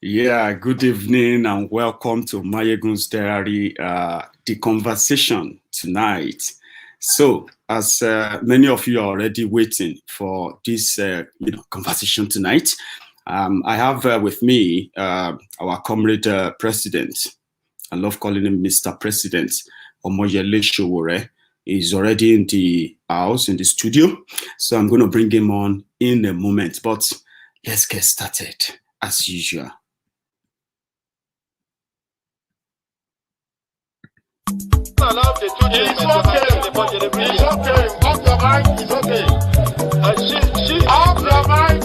Yeah, good evening and welcome to Maiyegun's Diary, the conversation tonight. So, as many of you are already waiting for this conversation tonight, I have with me our comrade president. I love calling him Mr. President, Omoyele Sowore. He's already in the house, in the studio. So I'm going to bring him on in a moment. But let's get started as usual. It's okay. Off your mind, it's okay. Off your mind,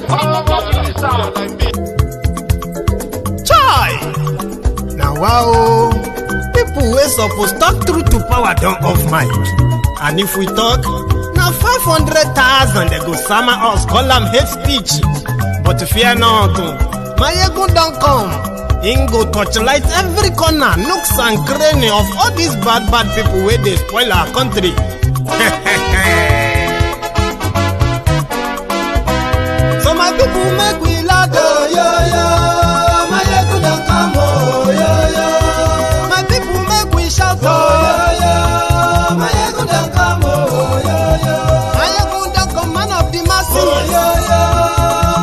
Chai! Now wow, people wey suppose talk through to power don't off mic. And if we talk, now 500,000 they go summer us, call them hate speech. But fear not, Maiyegun don't come. Ingo torchlight every corner, nooks and cranny of all these bad people where they spoil our country. So my people make we laugh, oh yo yo. Maiyegun don't come, oh yo yo. My people make we shout, oh yo yo. Maiyegun don't come, oh yo yo. Maiyegun don't come, man of the masses, oh yo yo.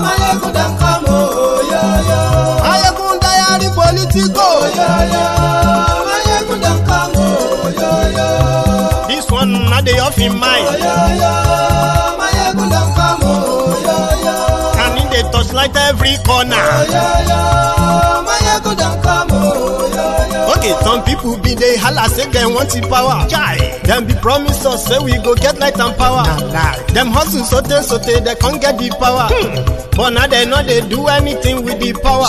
Maiyegun don't come, oh yo yo. Maiyegun diary Politico, yeah, yeah. Maiyegun don't come, oh, yeah, yeah. This one not the off in mind. Oh, yeah, yeah. Maiyegun don't come, oh, yeah, yeah. And in the torchlight every corner. Oh, yeah, yeah. Maiyegun don't come, oh, yeah, yeah. Okay, some people be they holla say they want the power. Chai. Them be promise us say we go get light and power. Nah. Them hustle sote they can't get the power. But now they know they do anything with the power.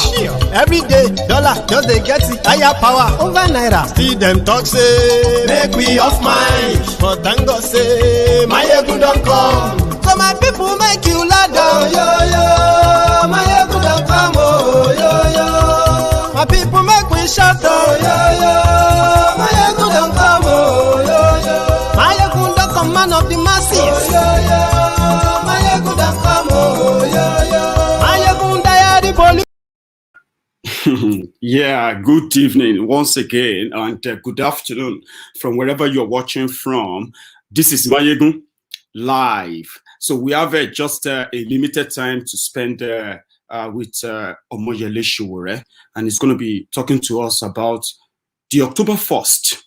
Every day, dollar, just they get the higher power. Over naira. See them talk say, make we off mind. But thank God say, Maiyegun don't come. So my people make you ladder. Oh, yo, yo. Maiyegun don't come. Oh, yo, yo. My people make we shout. Oh, yo, yo. Maiyegun don't come. Oh, yo, yo. Maiyegun don't come, man of the masses. Oh, yo, yo. Maiyegun don't come. Oh, yo, yo. Yeah, good evening once again, and good afternoon from wherever you're watching from. This is Maiyegun live. So we have just a limited time to spend with Omoyele Sowore, and he's going to be talking to us about the October 1st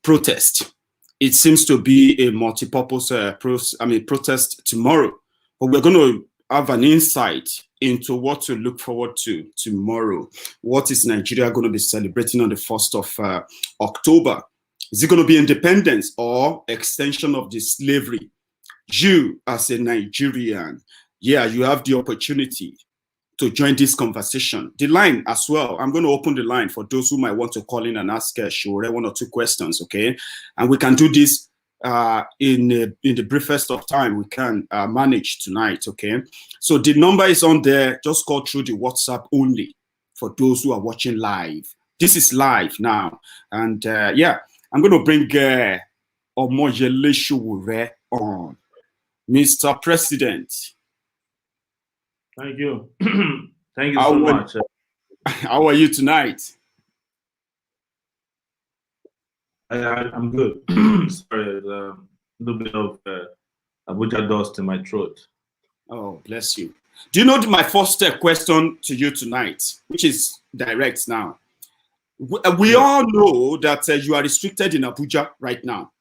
protest. It seems to be a multi-purpose protest tomorrow, but we're going to have an insight into what to look forward to tomorrow. What is Nigeria going to be celebrating on the 1st of October? Is it going to be independence or extension of the slavery? You, as a Nigerian, yeah, you have the opportunity to join this conversation. The line as well, I'm going to open the line for those who might want to call in and ask Sowore one or two questions, okay? And we can do this in the briefest of time we can manage tonight, okay? So the number is on there. Just call through the WhatsApp only for those who are watching live. This is live now. And yeah, I'm going to bring Omoyele Sowore on. Mr. President. Thank you. Thank you so much. How are you tonight? I'm good. Sorry, a little bit of Abuja dust in my throat. Oh, bless you. Do you know my first question to you tonight, which is direct now? We all know that you are restricted in Abuja right now,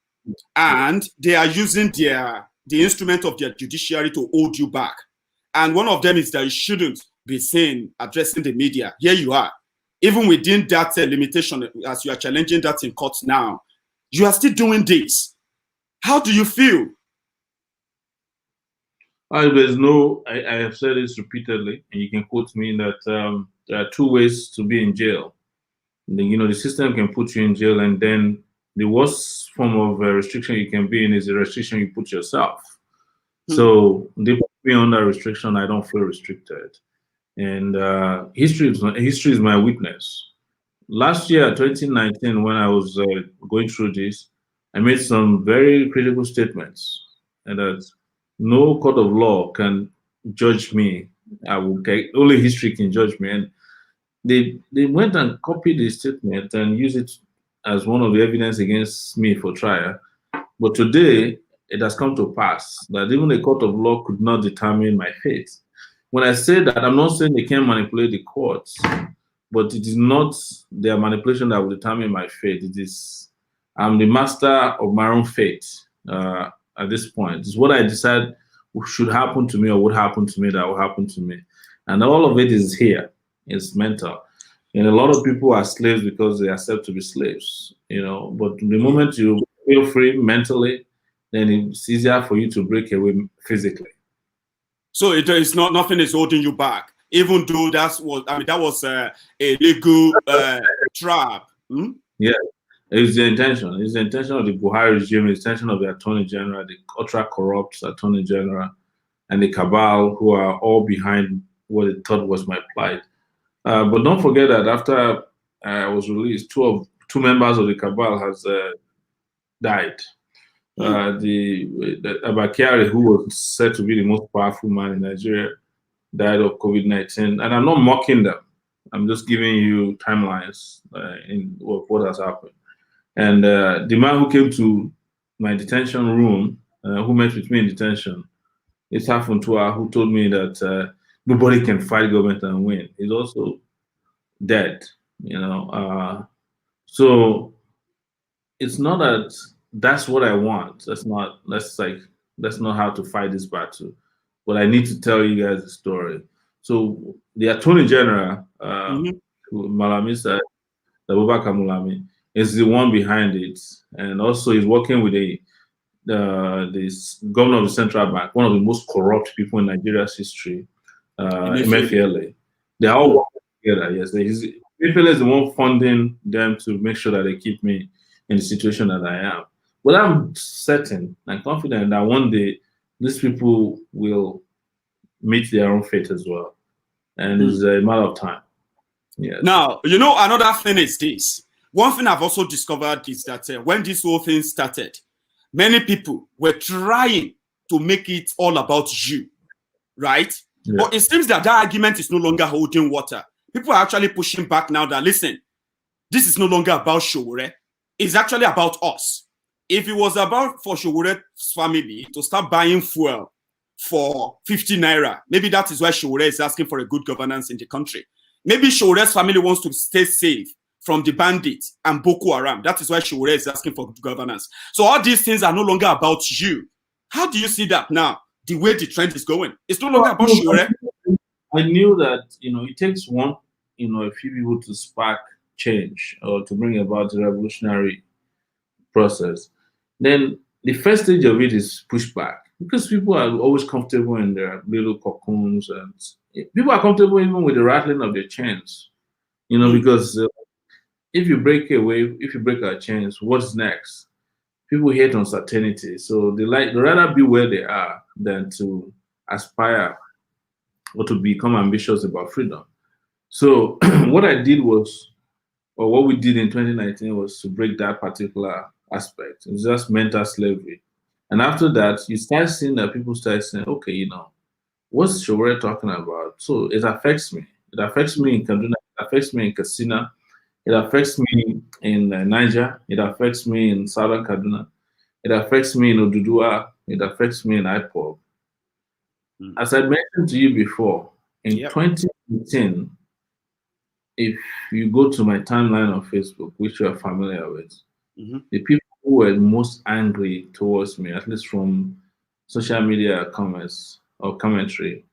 and they are using the instrument of their judiciary to hold you back. And one of them is that you shouldn't be seen addressing the media. Here you are. Even within that limitation, as you are challenging that in court now, you are still doing this. How do you feel? There's no, I have said this repeatedly, and you can quote me that there are two ways to be in jail. The system can put you in jail, and then the worst form of restriction you can be in is the restriction you put yourself. So they put me under restriction, I don't feel restricted. And history is my witness. Last year, 2019, when I was going through this, I made some very critical statements, and that no court of law can judge me. Only history can judge me. And They went and copied the statement and used it as one of the evidence against me for trial. But today, it has come to pass that even a court of law could not determine my fate. When I say that, I'm not saying they can manipulate the courts, but it is not their manipulation that will determine my fate. It is, I'm the master of my own fate at this point. It's what I decide should happen to me or would happen to me that will happen to me. And all of it is here. It's mental. And a lot of people are slaves because they accept to be slaves, but the moment you feel free mentally, then it's easier for you to break away physically. So it is not, nothing is holding you back, even though that was a legal trap. Yeah, it's the intention. It's the intention of the Buhari regime, it's the intention of the Attorney General, the ultra corrupt Attorney General, and the cabal who are all behind what they thought was my plight. But don't forget that after I was released, two members of the cabal has died. The Abakari, who was said to be the most powerful man in Nigeria, died of COVID-19. And I'm not mocking them. I'm just giving you timelines in what has happened. And the man who came to my detention room, who met with me in detention, it's Funtua, who told me that nobody can fight government and win. He's also dead, So it's not that that's what I want. That's not how to fight this battle. But I need to tell you guys the story. So the Attorney General, Malamisa Abubakar Mulami, is the one behind it, and also he's working with the governor of the central bank, one of the most corrupt people in Nigeria's history, Emefiele. They are all working together. Yes, Emefiele is the one funding them to make sure that they keep me in the situation that I am. But I'm certain and confident that one day these people will meet their own fate as well. And it's a matter of time. Yeah. Now, another thing is this. One thing I've also discovered is that when this whole thing started, many people were trying to make it all about you, right? Yeah. But it seems that argument is no longer holding water. People are actually pushing back now that, listen, this is no longer about Sowore. It's actually about us. If it was about for Sowore's family to start buying fuel for 50 naira, maybe that is why Sowore is asking for a good governance in the country. Maybe Sowore's family wants to stay safe from the bandits and Boko Haram. That is why Sowore is asking for good governance. So all these things are no longer about you. How do you see that now, the way the trend is going? It's no longer about Sowore. I knew that, it takes a few people to spark change or to bring about the revolutionary process. Then the first stage of it is pushback, because people are always comfortable in their little cocoons, and people are comfortable even with the rattling of their chains, because if you break our chains, what's next? People hate uncertainty, so they rather be where they are than to aspire or to become ambitious about freedom. So what I did was, or what we did in 2019 was to break that particular aspect. It's just mental slavery. And after that, you start seeing that people start saying, okay, what's Sowore talking about? So it affects me. It affects me in Kaduna, it affects me in Katsina, it affects me in Niger, it affects me in Southern Kaduna, it affects me in Oduduwa, it affects me in IPOB. As I mentioned to you before, in 2018, if you go to my timeline on Facebook, which you are familiar with, the people who were most angry towards me, at least from social media comments or commentary,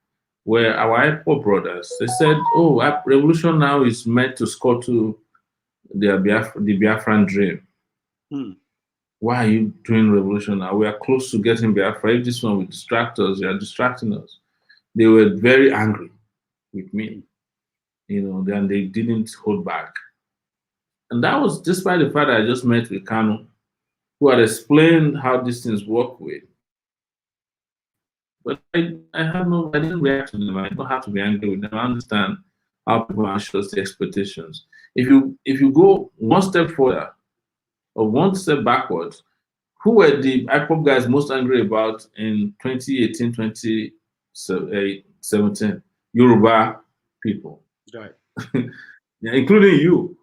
were our IPOB brothers. They said, oh, revolution now is meant to score to the Biafran dream. Why are you doing revolution now? We are close to getting Biafra. If this one will distract us, you are distracting us. They were very angry with me, and they didn't hold back. And that was despite the fact that I just met with Kanu, who had explained how these things work with. But I didn't react to them. I don't have to be angry with them. I understand how people anxious the expectations. If you go one step further or one step backwards, who were the IPOB guys most angry about in 2018, 2017? Yoruba people. Right. Yeah, including you.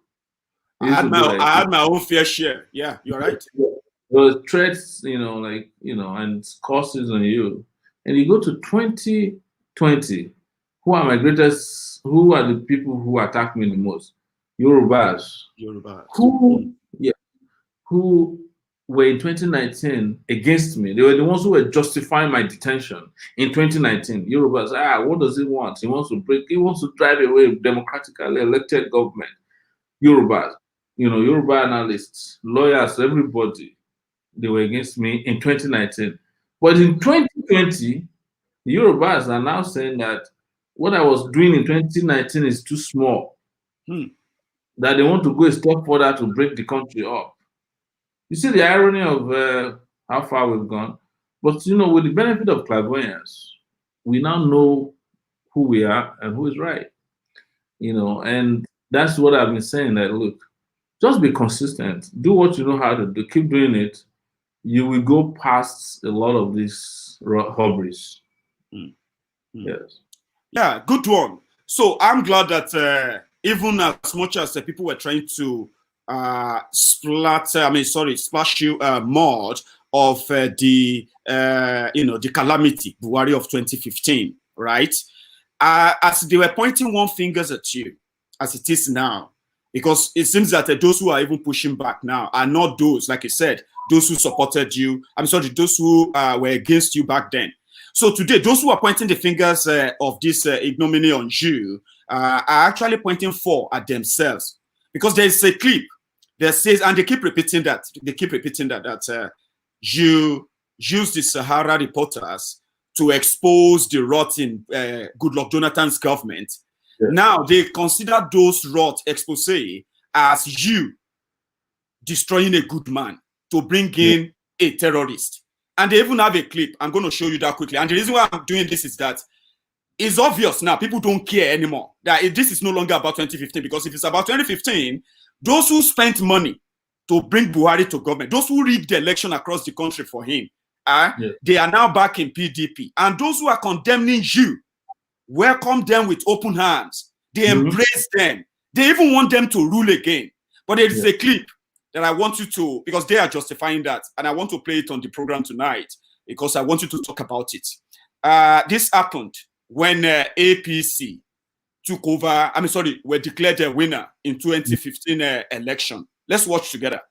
I had my own fair share. Yeah, you're right. There were threats, and courses on you. And you go to 2020, who are the people who attack me the most? Yorubas. Who were in 2019 against me. They were the ones who were justifying my detention in 2019. Yorubas, what does he want? He wants to drive away democratically elected government. Yorubas, Yoruba analysts, lawyers, everybody, they were against me in 2019. But in 2020, the Yorubas are now saying that what I was doing in 2019 is too small. That they want to go a step further to break the country up. You see the irony of how far we've gone. But with the benefit of clairvoyance, we now know who we are and who is right. And that's what I've been saying, that look, just be consistent. Do what you know how to do. Keep doing it. You will go past a lot of these hobbies. Yes. Yeah, good one. So I'm glad that even as much as people were trying to splash you mud of the calamity, Buhari of 2015, right? As they were pointing one fingers at you, as it is now, because it seems that those who are even pushing back now are not those, like you said, those who supported you. Those who were against you back then. So today, those who are pointing the fingers of this ignominy on you are actually pointing at themselves, because there is a clip that says, and they keep repeating that, that you use the Sahara reporters to expose the rot in Goodluck Jonathan's government. Yeah. Now they consider those rot expose as you destroying a good man to bring in a terrorist. And they even have a clip. I'm going to show you that quickly. And the reason why I'm doing this is that it's obvious now. People don't care anymore. That this is no longer about 2015. Because if it's about 2015, those who spent money to bring Buhari to government, those who rigged the election across the country for him, they are now back in PDP. And those who are condemning you, welcome them with open hands. They embrace them. They even want them to rule again. But there is a clip that I want you to, because they are justifying that, and I want to play it on the program tonight because I want you to talk about it. This happened when APC took over, were declared the winner in 2015 election. Let's watch together.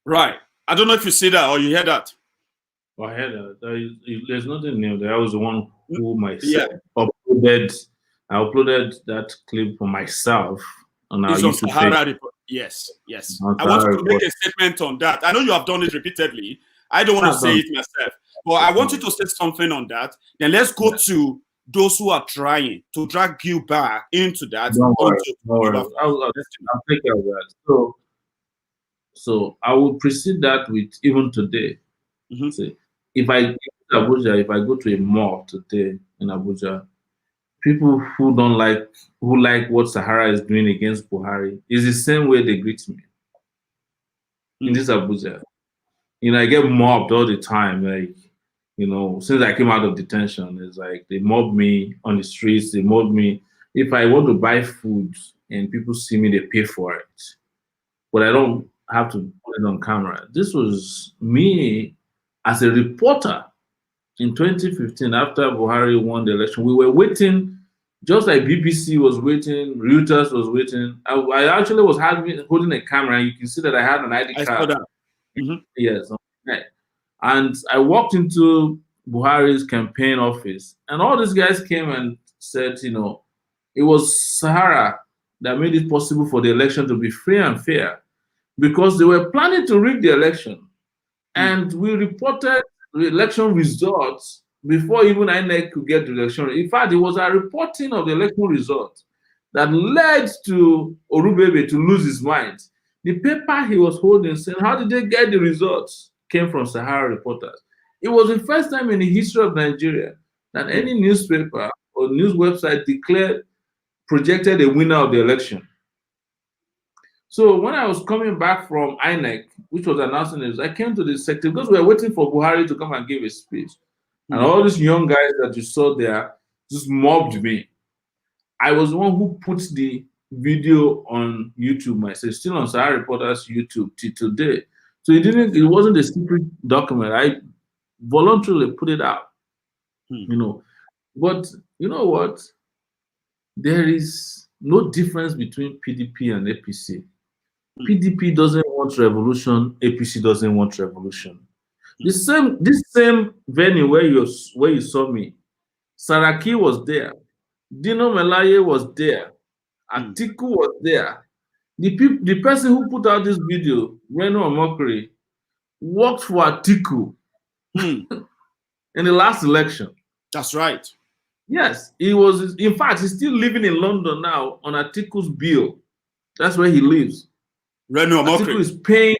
Right. I don't know if you see that or you hear that. Oh, I heard that. There's nothing new there. I was the one who myself uploaded. I uploaded that clip for myself on our YouTube page. Yes. I want you to make a statement on that. I know you have done it repeatedly. I don't want to say it myself, but I want you to say something on that. Then let's go to those who are trying to drag you back into that. Don't worry. I'll take care of that. So I will precede that with even today. See, if I go to Abuja, if I go to a mall today in Abuja, people who like what Sahara is doing against Buhari is the same way they greet me in this Abuja. I get mobbed all the time. Since I came out of detention, it's like they mob me on the streets. They mob me. If I want to buy food and people see me, they pay for it. But I don't have to put it on camera. This was me as a reporter in 2015, after Buhari won the election, we were waiting, just like BBC was waiting, Reuters was waiting. I actually was holding a camera, and you can see that I had an ID I saw card. that. Mm-hmm. Yes. And I walked into Buhari's campaign office, and all these guys came and said, it was Sahara that made it possible for the election to be free and fair, because they were planning to rig the election. And we reported the election results before even INEC could get the election. In fact, it was a reporting of the election results that led to Orubebe to lose his mind. The paper he was holding saying, how did they get the results? Came from Sahara reporters. It was the first time in the history of Nigeria that any newspaper or news website projected a winner of the election. So when I was coming back from INEC, which was announcing this, I came to the secretary because we were waiting for Buhari to come and give a speech. And all these young guys that you saw there just mobbed me. I was the one who put the video on YouTube myself, still on Sahara Reporters YouTube till today. So it wasn't a secret document. I voluntarily put it out. But you know what? There is no difference between PDP and APC. PDP doesn't want revolution. APC doesn't want revolution. This same venue where you saw me, Saraki was there, Dino Melaye was there, Atiku was there. The person who put out this video, Reno Omokri, worked for Atiku in the last election. That's right. Yes, he was. In fact, he's still living in London now on Atiku's bill. That's where he lives. Reno Omokri. Atiku is paying.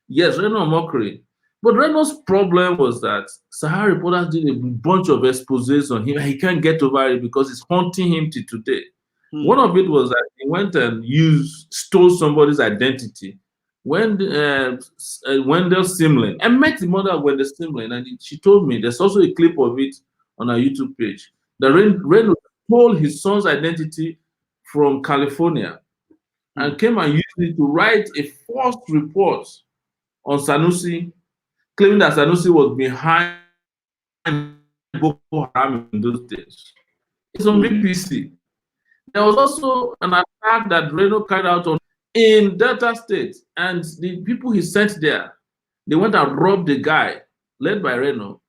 Yes, Reno Omokri. But Reno's problem was that Sahara Reporters did a bunch of exposés on him, and he can't get over it because it's haunting him to today. One of it was that he went and stole somebody's identity. Wendell Simlin. I met the mother of Wendell Simlin, and she told me there's also a clip of it on our YouTube page. That Reno stole his son's identity from California and came and used it to write a false report on Sanusi, claiming that Sanusi was behind Boko Haram in those days. It's on BBC. There was also an attack that Reno carried out in Delta State, and the people he sent there, they went and robbed the guy, led by Reno.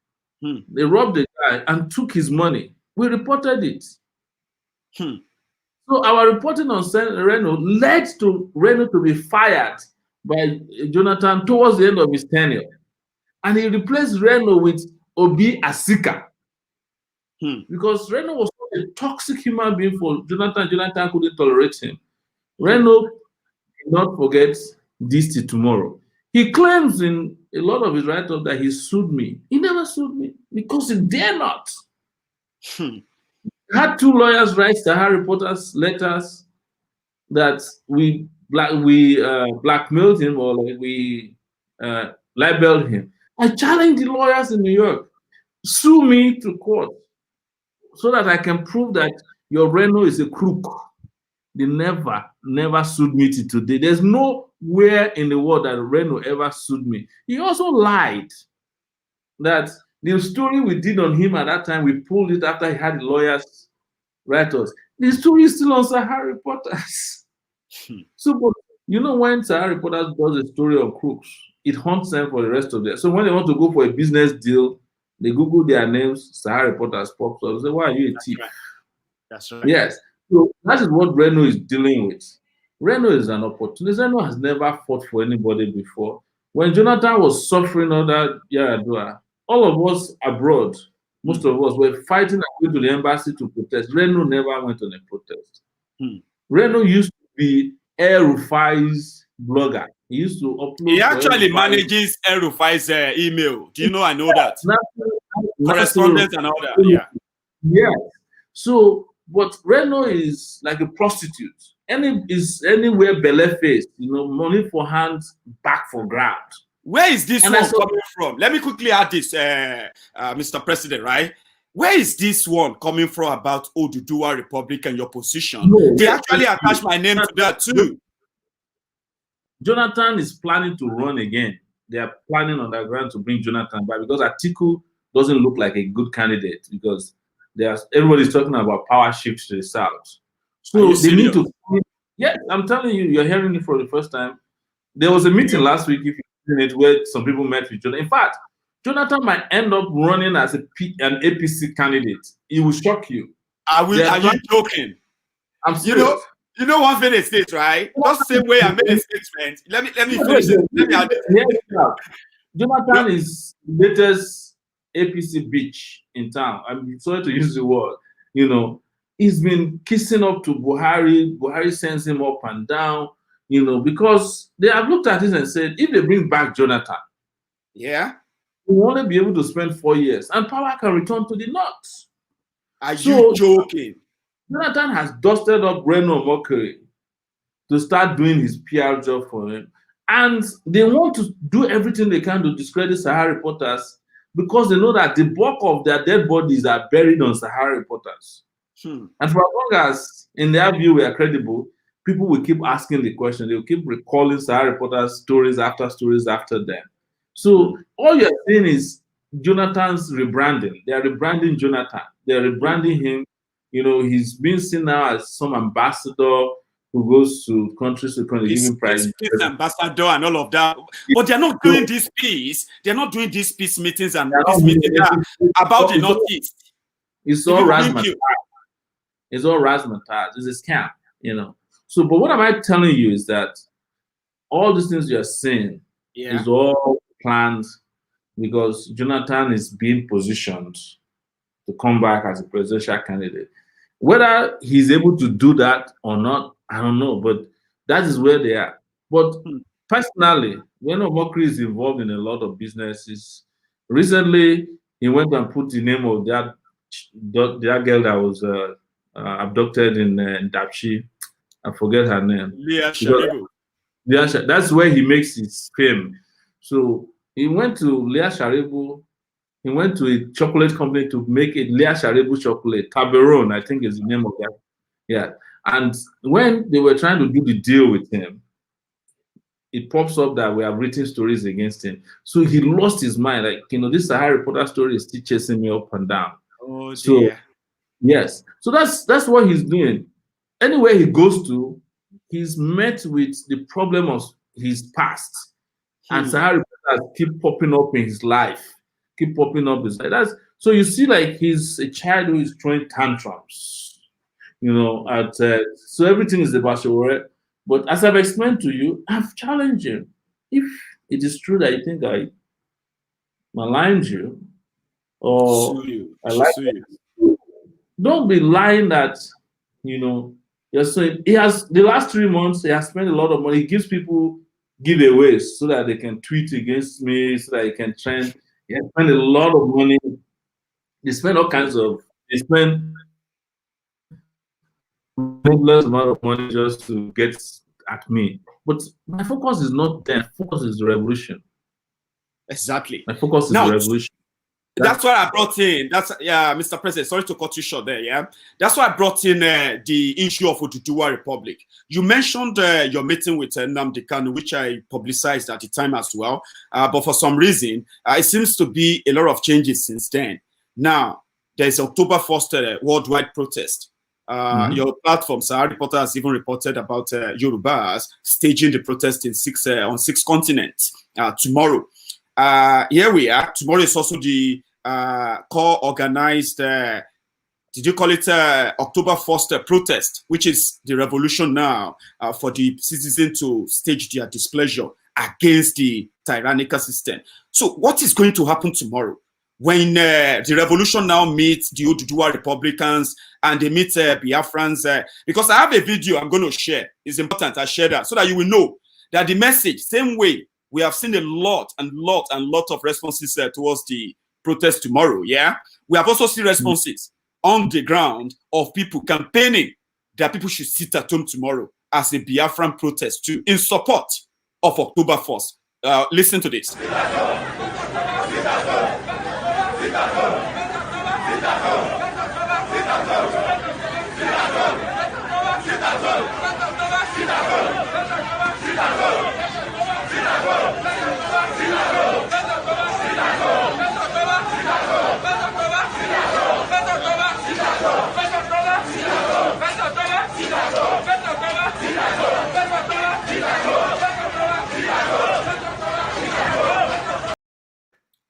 They robbed the guy and took his money. We reported it. So our reporting on Reno led to Reno to be fired by Jonathan towards the end of his tenure. And he replaced Reno with Obi Asika. Because Reno was a toxic human being for Jonathan. Jonathan couldn't tolerate him. Reno did not forget this till tomorrow. He claims in a lot of his write-up that he sued me. He never sued me because he dare not. He had two lawyers write Sahara Reporters letters that we blackmailed him or we libeled him. I challenged the lawyers in New York, sue me to court so that I can prove that your Reno is a crook. They never sued me till today. There's nowhere in the world that Reno ever sued me. He also lied that the story we did on him at that time, we pulled it after he had the lawyers write us. The story is still on Sahara Reporters. So, but when Sahara Reporters does a story of crooks, it haunts them for the rest of their. So when they want to go for a business deal, they Google their names, Sahara Reporters pops up. They say, why are you a thief? That's right. Yes. So that is what Reno is dealing with. Reno is an opportunist. Reno has never fought for anybody before. When Jonathan was suffering under Yaradua, all of us abroad, most of us were fighting and going to the embassy to protest. Reno never went on a protest. Reno used to be El Rufai's blogger. He used to upload. He actually manages El Rufai's email. Do you know? I know that. Correspondence and all that. Yeah. Yeah. So, but Reno is like a prostitute. Anywhere belly faced, money for hands, back for ground. Where is this one coming from? Let me quickly add this, Mr. President, right? Where is this one coming from about Oduduwa Republic and your position? No, they actually attach my name to that too. Jonathan is planning to run again. They are planning on the ground to bring Jonathan back because Atiku doesn't look like a good candidate because everybody's talking about power shift to the south. So they need to. Yeah, I'm telling you, you're hearing it for the first time. There was a meeting last week, if you've seen it, where some people met with Jonathan. In fact, Jonathan might end up running as an APC candidate. It will shock you. Are you joking? I'm serious. You know one thing is this, right? Just the same way I made a statement. Let me finish it. Let me add it. Jonathan is the latest APC bitch in town. I'm sorry to use the word. You know, he's been kissing up to Buhari. Buhari sends him up and down. You know, because they have looked at this and said, if they bring back Jonathan, yeah, we will only be able to spend 4 years, and power can return to the north. Are you joking? Jonathan has dusted up Reno Mokere to start doing his PR job for him. And they want to do everything they can to discredit Sahara reporters because they know that the bulk of their dead bodies are buried on Sahara reporters. And for as long as, in their view, we are credible, people will keep asking the question. They will keep recalling Sahara reporters stories after them. So all you're seeing is Jonathan's rebranding. They are rebranding Jonathan. They are rebranding him. You know, he's been seen now as some ambassador who goes to countries to give him prize. Ambassador and all of that. But they're not doing this peace. They're not doing these peace meetings and peace meetings about the Northeast. It's all razzmatazz. It's all razzmatazz. It's a scam, you know. So, but what am I telling you is that all these things you're saying is all planned because Jonathan is being positioned to come back as a presidential candidate. Whether he's able to do that or not, I don't know, but that is where they are. But personally, Mokri is involved in a lot of businesses. Recently, he went and put the name of that girl that was abducted in Dapchi. I forget her name. Leah Sharibu. That's where he makes his fame. So he went to Leah Sharibu. He went to a chocolate company to make a Leah Sharibu chocolate. Taberon, I think is the name of that. Yeah. And when they were trying to do the deal with him, it pops up that we have written stories against him. So he lost his mind. Like, you know, this Sahara reporter story is still chasing me up and down. Oh, dear. So, yes. So that's what he's doing. Anywhere he goes to, he's met with the problem of his past. And Sahara reporters keep popping up in his life. So you see, like, he's a child who is throwing tantrums, you know, so everything is about Sowore. But as I've explained to you, I've challenged him. If it is true that you think I maligned you, or don't be lying that, you know, you're saying he has the last 3 months, he has spent a lot of money. He gives people giveaways so that they can tweet against me, so that he can trend. They spend a lot of money. They spend they spend endless amount of money just to get at me. But my focus is not there. My focus is the revolution. Exactly. My focus is the revolution. That's why I brought in. Mr. President. Sorry to cut you short there. Yeah, that's why I brought in the issue of Oduduwa Republic. You mentioned your meeting with Nnamdi Kanu, which I publicized at the time as well. But for some reason, it seems to be a lot of changes since then. Now there's October 1st worldwide protest. Your platform, Sahara Reporter, has even reported about Yorubas staging the protest in on 6 continents tomorrow. Here we are. Tomorrow is also the co-organized, did you call it October 1st protest, which is the revolution now for the citizens to stage their displeasure against the tyrannical system. So what is going to happen tomorrow when the revolution now meets the Oduduwa Republicans and they meet Biafrans? Because I have a video I'm going to share. It's important I share that so that you will know that the message, same way, we have seen a lot of responses towards the protest tomorrow. Yeah, we have also seen responses on the ground of people campaigning that people should sit at home tomorrow as a Biafran protest too, in support of October 1st. Listen to this.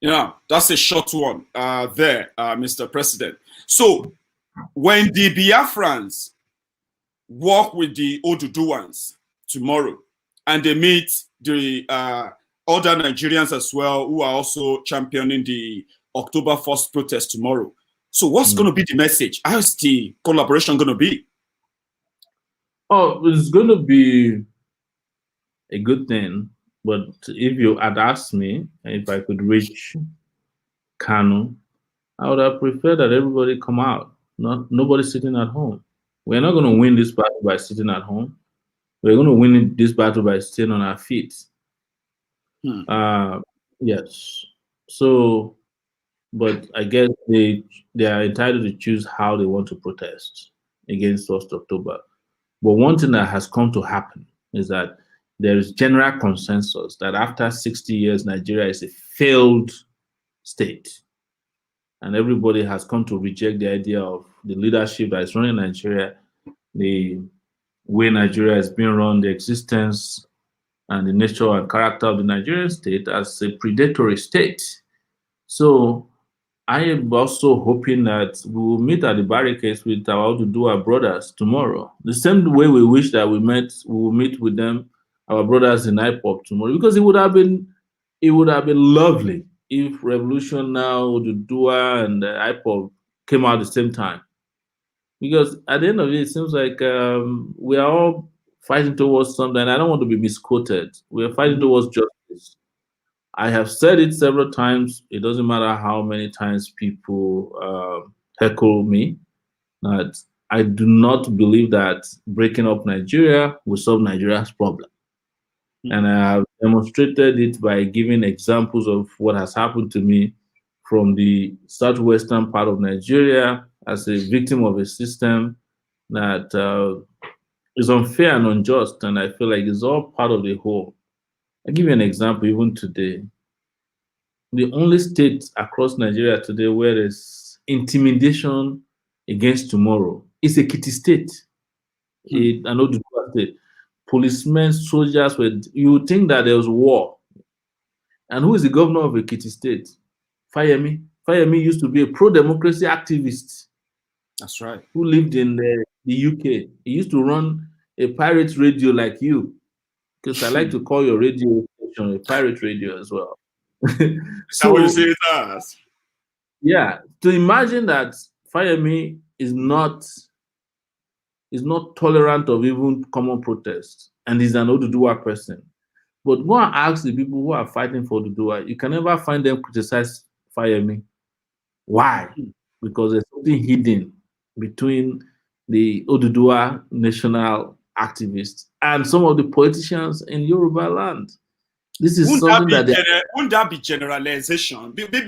Yeah, that's a short one there, Mr. President. So when the Biafrans work with the Oduduwans tomorrow, and they meet the other Nigerians as well who are also championing the October 1st protest tomorrow. So what's going to be the message? How's the collaboration going to be? Oh, it's going to be a good thing. But if you had asked me if I could reach Kanu, I would have preferred that everybody come out, not nobody sitting at home. We're not going to win this battle by sitting at home. We're going to win this battle by staying on our feet. Yes. So, but I guess they are entitled to choose how they want to protest against 1st October. But one thing that has come to happen is that there is general consensus that after 60 years, Nigeria is a failed state. And everybody has come to reject the idea of the leadership that is running Nigeria, the way Nigeria is being run, the existence and the nature and character of the Nigerian state as a predatory state. So I am also hoping that we will meet at the barricades with our Oduduwa brothers tomorrow. The same way we wish that we will meet with them, our brothers in IPOP tomorrow, because it would have been lovely if Revolution Now, Oduduwa, and IPOP came out at the same time. Because at the end of it seems like we are all fighting towards something. I don't want to be misquoted. We are fighting towards justice. I have said it several times. It doesn't matter how many times people heckle me, that I do not believe that breaking up Nigeria will solve Nigeria's problem. And I have demonstrated it by giving examples of what has happened to me from the southwestern part of Nigeria as a victim of a system that is unfair and unjust. And I feel like it's all part of the whole. I'll give you an example. Even today, the only state across Nigeria today where there's intimidation against tomorrow is Ekiti State. I know the state. Policemen, soldiers, you would think that there was war. And who is the governor of Ekiti State? Fayemi. Fayemi used to be a pro-democracy activist. That's right. Who lived in the UK. He used to run a pirate radio like you, because I like to call your radio station a pirate radio as well. So you say it as? Yeah, to imagine that Fayemi is not tolerant of even common protest, and he's an Oduduwa person. But go and ask the people who are fighting for Oduduwa. You can never find them criticize Fayemi. Why? Because there's something hidden between the Oduduwa national activists and some of the politicians in Yoruba land. This is wouldn't that be generalization? Maybe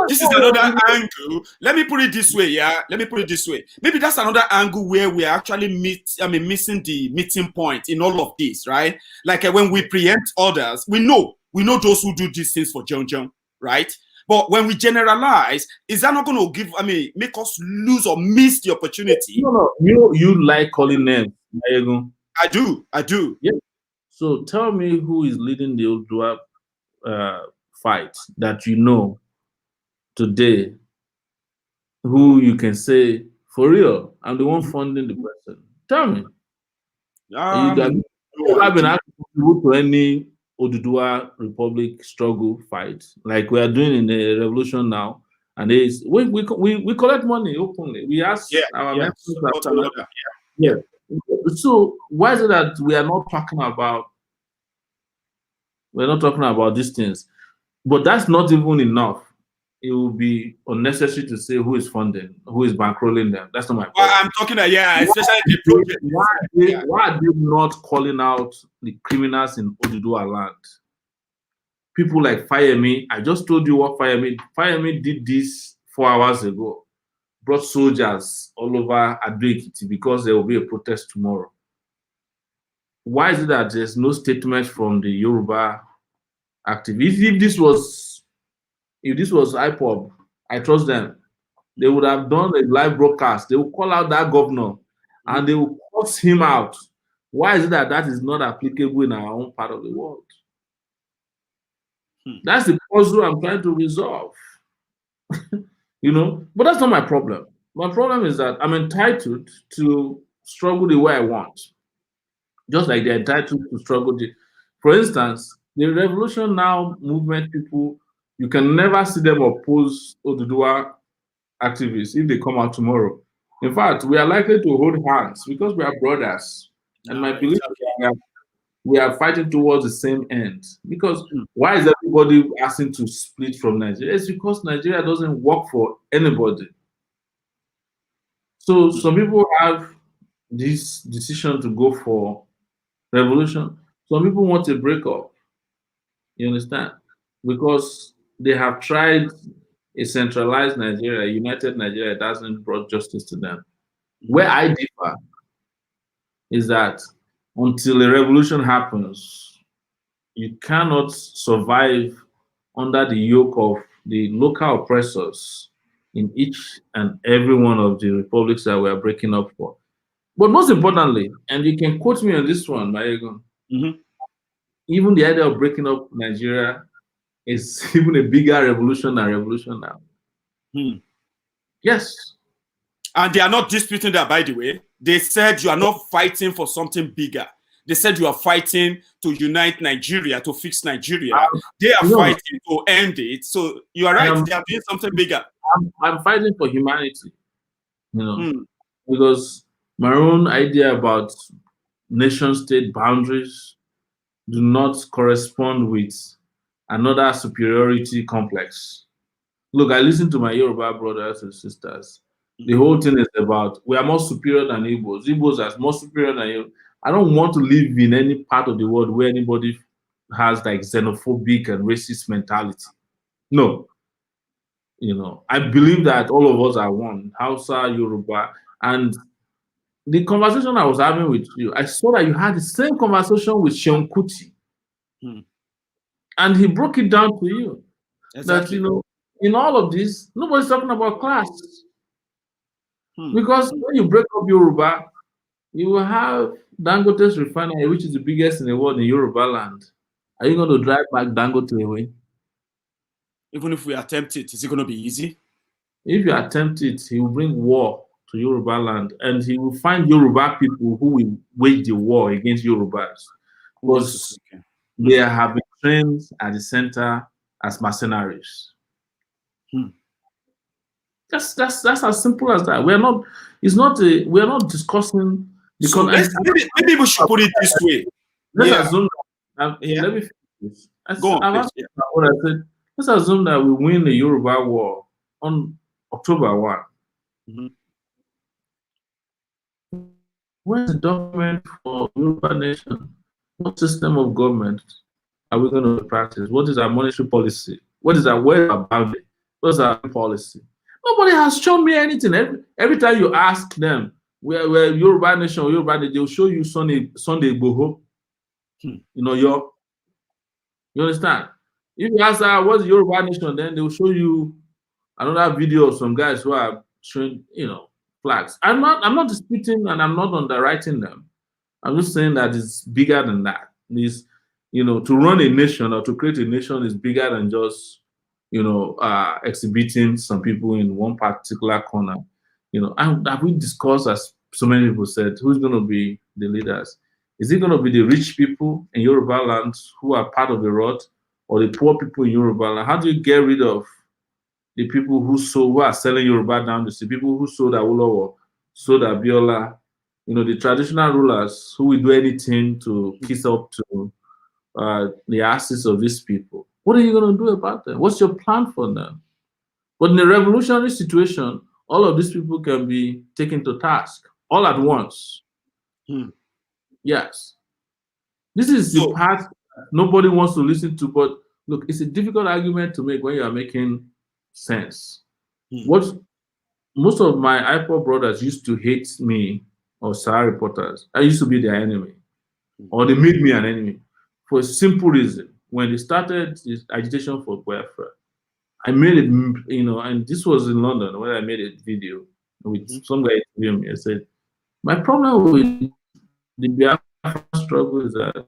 this is another angle. Let me put it this way, yeah. Let me put it this way. Maybe that's another angle where we are actually missing the meeting point in all of this, right? Like when we preempt others, we know those who do these things for John, right? But when we generalize, is that not going to make us lose or miss the opportunity? No. You like calling names, Maiyegun. I do. Yeah. So tell me who is leading the Oduduwa fight that you know today, who you can say, for real, I'm the one funding the person. Tell me. I've been asking you to any Oduduwa Republic struggle fight, like we are doing in the revolution now, and we collect money openly. We ask our members. Yeah. So why is it that we are not talking about? We're not talking about these things, but that's not even enough. It will be unnecessary to say who is funding, who is bankrolling them. That's not my point. Well, I'm talking about especially the project. Why are they not calling out the criminals in Oduduwa land? People like Fayemi. I just told you what Fayemi did this 4 hours ago. Brought soldiers all over Ado-Ekiti because there will be a protest tomorrow. Why is it that there's no statement from the Yoruba activists? If this was IPOB, I trust them. They would have done a live broadcast. They will call out that governor and they will force him out. Why is it that is not applicable in our own part of the world? That's the puzzle I'm trying to resolve. But that's not my problem. My problem is that I'm entitled to struggle the way I want, just like they're entitled to struggle. For instance, the Revolution Now movement people, you can never see them oppose Oduduwa activists if they come out tomorrow. In fact, we are likely to hold hands because we are brothers. And my belief is that we are fighting towards the same end. Because why is everybody asking to split from Nigeria? It's because Nigeria doesn't work for anybody. So some people have this decision to go for revolution. Some people want a breakup. You understand? Because they have tried a centralized Nigeria, a united Nigeria doesn't brought justice to them. Where I differ is that until a revolution happens, you cannot survive under the yoke of the local oppressors in each and every one of the republics that we are breaking up for. But most importantly, and you can quote me on this one, Maiyegun, even the idea of breaking up Nigeria is even a bigger revolution than Revolution Now. Yes. And they are not disputing that, by the way. They said you are not fighting for something bigger. They said you are fighting to unite Nigeria, to fix Nigeria. They are fighting to end it. So you are right. They are doing something bigger. I'm fighting for humanity, because my own idea about nation-state boundaries do not correspond with another superiority complex. Look, I listen to my Yoruba brothers and sisters. The whole thing is about we are more superior than Igbos. Igbos are more superior than you. I don't want to live in any part of the world where anybody has like xenophobic and racist mentality. No. I believe that all of us are one, Hausa, Yoruba. And the conversation I was having with you, I saw that you had the same conversation with Seun Kuti. And he broke it down to you. Exactly. That, in all of this, nobody's talking about class. Because when you break up Yoruba, you will have Dangote's refinery, which is the biggest in the world in Yoruba land. Are you going to drive back Dangote away? Even if we attempt it, is it going to be easy? If you attempt it, he will bring war to Yoruba land, and he will find Yoruba people who will wage the war against Yorubas. Because they have been trained at the center as mercenaries. That's as simple as that. We're not discussing because so maybe we should put it this way. Let's assume that, let me finish. Let's assume that we win the Yoruba war on October 1. Where's the document for Yoruba nation? What system of government are we going to practice? What is our monetary policy? What is our boundary? What is our policy? Nobody has shown me anything. Every time you ask them, we're Yoruba nation or Yoruba nation, they'll show you Sunday Igboho. You understand? If you ask what's Yoruba nation, then they'll show you another video of some guys who are showing, flags. I'm not disputing and I'm not underwriting them. I'm just saying that it's bigger than that. This, to run a nation or to create a nation is bigger than just exhibiting some people in one particular corner. And have we discussed, as so many people said, who's going to be the leaders? Is it going to be the rich people in Yoruba land who are part of the rot, or the poor people in Yoruba land? How do you get rid of the people who are selling Yoruba down the street, people who sold Awolowo, sold Abiola, the traditional rulers who will do anything to kiss up to the asses of these people? What are you going to do about them? What's your plan for them? But in a revolutionary situation, all of these people can be taken to task all at once. Yes. This is the part nobody wants to listen to, but look, it's a difficult argument to make when you are making sense. What most of my IPOB brothers used to hate me, or Sahara reporters, I used to be their enemy, or they made me an enemy for a simple reason. When they started this agitation for welfare, I made it, and this was in London when I made a video with some guy interviewing me. I said, my problem with the Biafra struggle is that,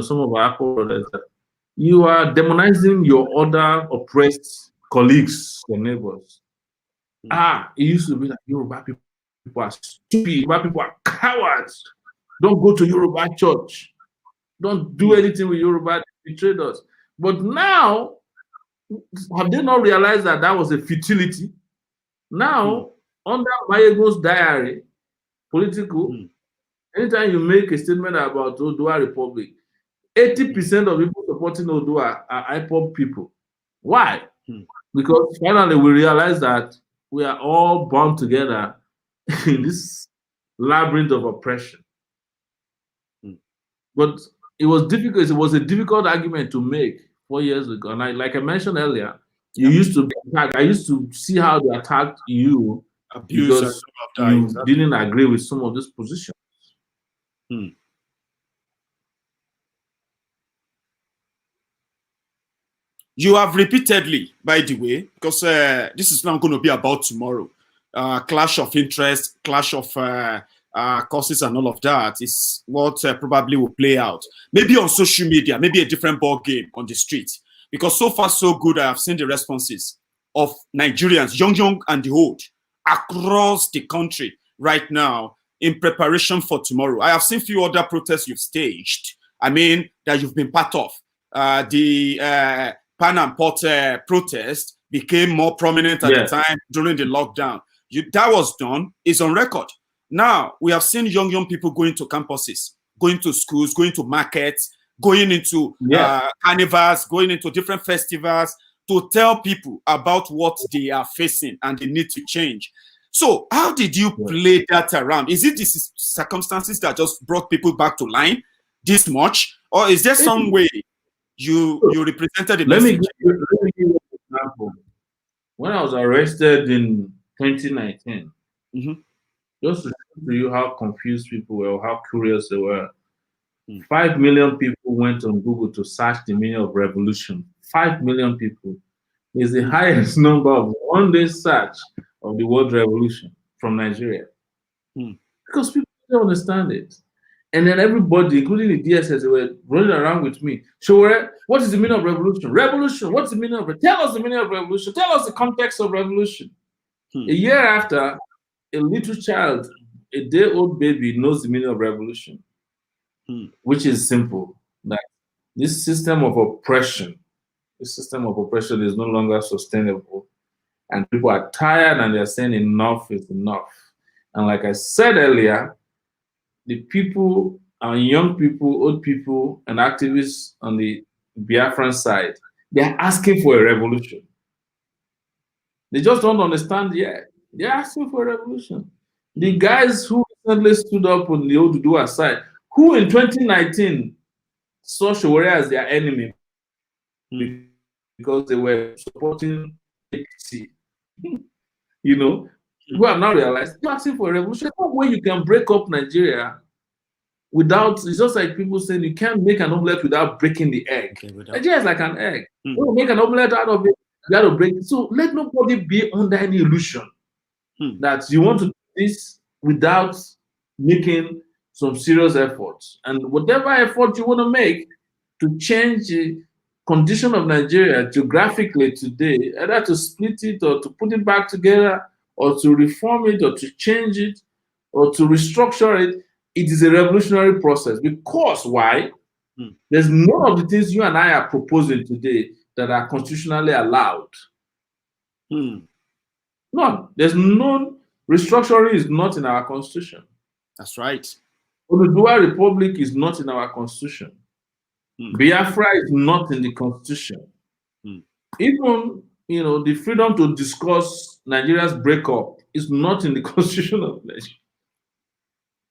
some of our brothers, that you are demonizing your other oppressed colleagues, your neighbors. It used to be that Yoruba people are stupid, Yoruba people are cowards. Don't go to Yoruba church. Don't do anything with Yoruba, they betrayed us. But now, have they not realized that that was a futility? Now, under Maiyegun's diary, Politico, anytime you make a statement about Odua Republic, 80% of people supporting Odua are IPOB people. Why? Because finally we realize that we are all bound together in this labyrinth of oppression. But it was difficult. It was a difficult argument to make 4 years ago. And like I mentioned earlier, you used to be attacked. I used to see how they attacked you because you didn't agree with some of this position. You have repeatedly, by the way, because this is not going to be about tomorrow, clash of interest, clash of causes and all of that is what probably will play out. Maybe on social media, maybe a different ball game on the street. Because so far, so good, I have seen the responses of Nigerians, young and the old, across the country right now in preparation for tomorrow. I have seen few other protests you've staged. I mean, that you've been part of. The Pan and Pot protest became more prominent at the time during the lockdown. That was done, it's on record. Now, we have seen young people going to campuses, going to schools, going to markets, going into carnivals, going into different festivals to tell people about what they are facing and they need to change. So how did you play that around? Is it the circumstances that just brought people back to line this much? Or is there some way you represented the Let me give you an example. When I was arrested in 2019, just to show you how confused people were, how curious they were, 5 million people went on Google to search the meaning of revolution. 5 million people is the highest number of one-day search of the word revolution from Nigeria. Because people don't understand it. And then everybody, including the DSS, they were running around with me. Sowore, what is the meaning of revolution? Revolution, what's the meaning of it? Tell us the meaning of revolution. Tell us the context of revolution. A year after, a little child, a day-old baby knows the meaning of revolution, which is simple. That this system of oppression is no longer sustainable. And people are tired and they're saying enough is enough. And like I said earlier, the people, our young people, old people, and activists on the Biafran side, they're asking for a revolution. They just don't understand yet. They're asking for a revolution. The guys who recently stood up on the Oduduwa side, who in 2019 saw Sowore as their enemy because they were supporting APC, you know, who have now realized you're asking for a revolution. No way you can break up Nigeria without, it's just like people saying you can't make an omelette without breaking the egg. Nigeria is like an egg. You make an omelette out of it, you got to break it. So let nobody be under any illusion that you want to do this without making some serious efforts. And whatever effort you want to make to change the condition of Nigeria geographically today, either to split it or to put it back together or to reform it or to change it or to restructure it, it is a revolutionary process. Because why? There's none of the things you and I are proposing today that are constitutionally allowed. None. There's none. Restructuring is not in our constitution. That's right. Oduduwa Republic is not in our constitution. Biafra is not in the constitution. Even, you know, the freedom to discuss Nigeria's breakup is not in the constitution of Nigeria.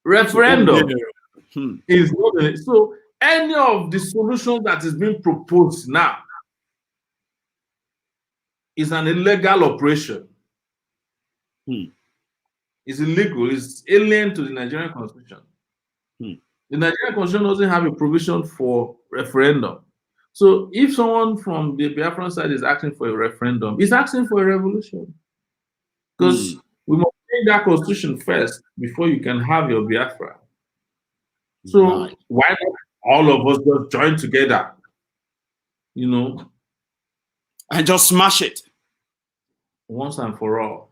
Referendum is not in it. So any of the solutions that is being proposed now is an illegal operation. It's illegal. It's alien to the Nigerian constitution. The Nigerian constitution doesn't have a provision for referendum. So if someone from the Biafran side is asking for a referendum, he's asking for a revolution. Because we must change that constitution first before you can have your Biafra. So why not all of us just join together you know, and just smash it once and for all.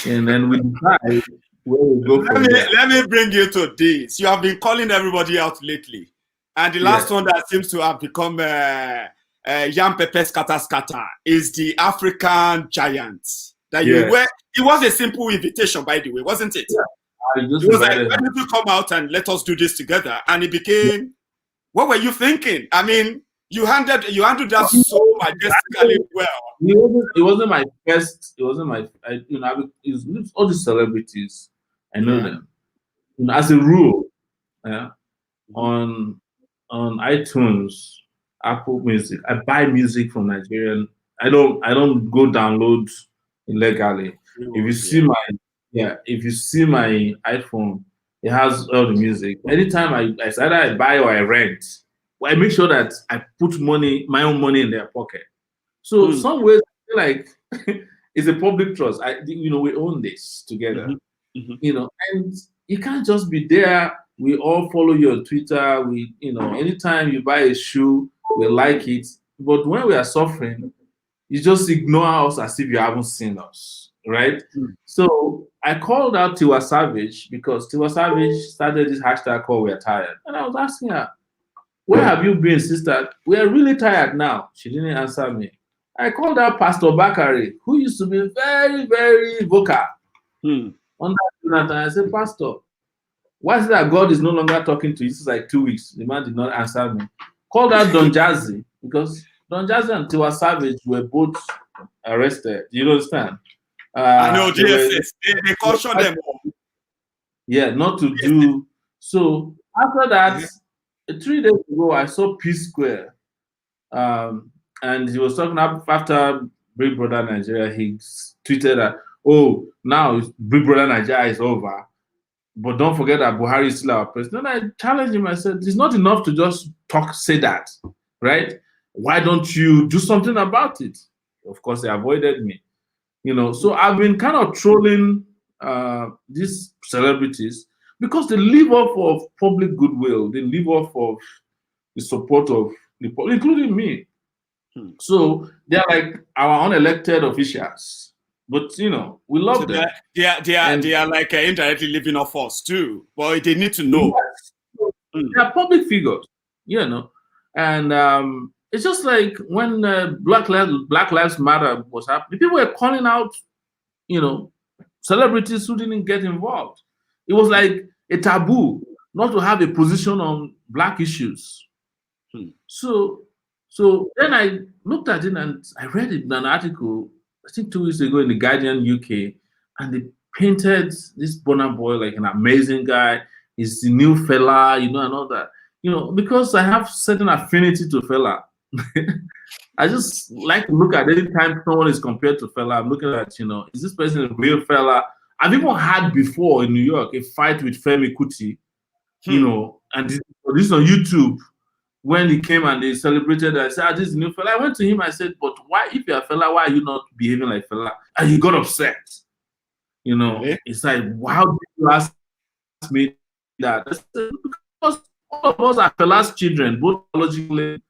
And then we decide where we go from there. Let me bring you to this. You have been calling everybody out lately, and the last one that seems to have become Yam Pepe Scatter Scatter is the African giants. That you were. It was a simple invitation, by the way, wasn't it? Yeah. It was like, why don't you come out and let us do this together? And it became. What were you thinking? I mean, you handled that so majestically well. It wasn't my first. It wasn't my. It's all the celebrities. I know them. You know, as a rule, on iTunes, Apple Music, I buy music from Nigerian. I don't go download illegally. If you see my iPhone, it has all the music. Anytime it's either I buy or I rent, well, I make sure that I put my own money in their pocket. So some ways, I feel like it's a public trust. We own this together. You know, and you can't just be there. We all follow you on Twitter. Anytime you buy a shoe, we like it. But when we are suffering, you just ignore us as if you haven't seen us, right? So I called out Tiwa Savage because Tiwa Savage started this hashtag called "We're Tired," and I was asking her, "Where have you been, sister? We are really tired now." She didn't answer me. I called out Pastor Bakari, who used to be very, very vocal on that. And I said, "Pastor, why is it that God is no longer talking to you?" This is like 2 weeks. The man did not answer me. Called out Don Jazzy because Don Jazzy and Tiwa Savage were both arrested. Do you understand? I know DSS. They cautioned them. Yeah, not to do. So after that, 3 days ago, I saw Peace Square. And he was talking after Big Brother Nigeria. He tweeted that, "Oh, now Big Brother Nigeria is over. But don't forget that Buhari is still our president." I challenged him. I said, "It's not enough to just say that, right? Why don't you do something about it?" Of course, they avoided me. So I've been kind of trolling these celebrities because they live off of public goodwill. They live off of the support of the people, including me. So they're like our unelected officials. But we love them. They are like indirectly living off us too. But they need to know. Yes. They are public figures, and it's just like when Black Lives Matter was happening. People were calling out, celebrities who didn't get involved. It was like a taboo not to have a position on Black issues. So then I looked at it and I read it in an article, I think 2 weeks ago in the Guardian UK, and they painted this Burna Boy like an amazing guy. He's the new fella, and all that. Because I have certain affinity to fella. I just like to look at any time someone is compared to fella, I'm looking at, is this person a real fella? I've even had before in New York a fight with Femi Kuti, and this is on YouTube. When he came and they celebrated, I said, "This is a new fella." I went to him, I said, "But why, if you're a fella, why are you not behaving like fella?" And he got upset. Really? It's like, "How did you ask me that?" I said, "Because all of us are fella's children, both biologically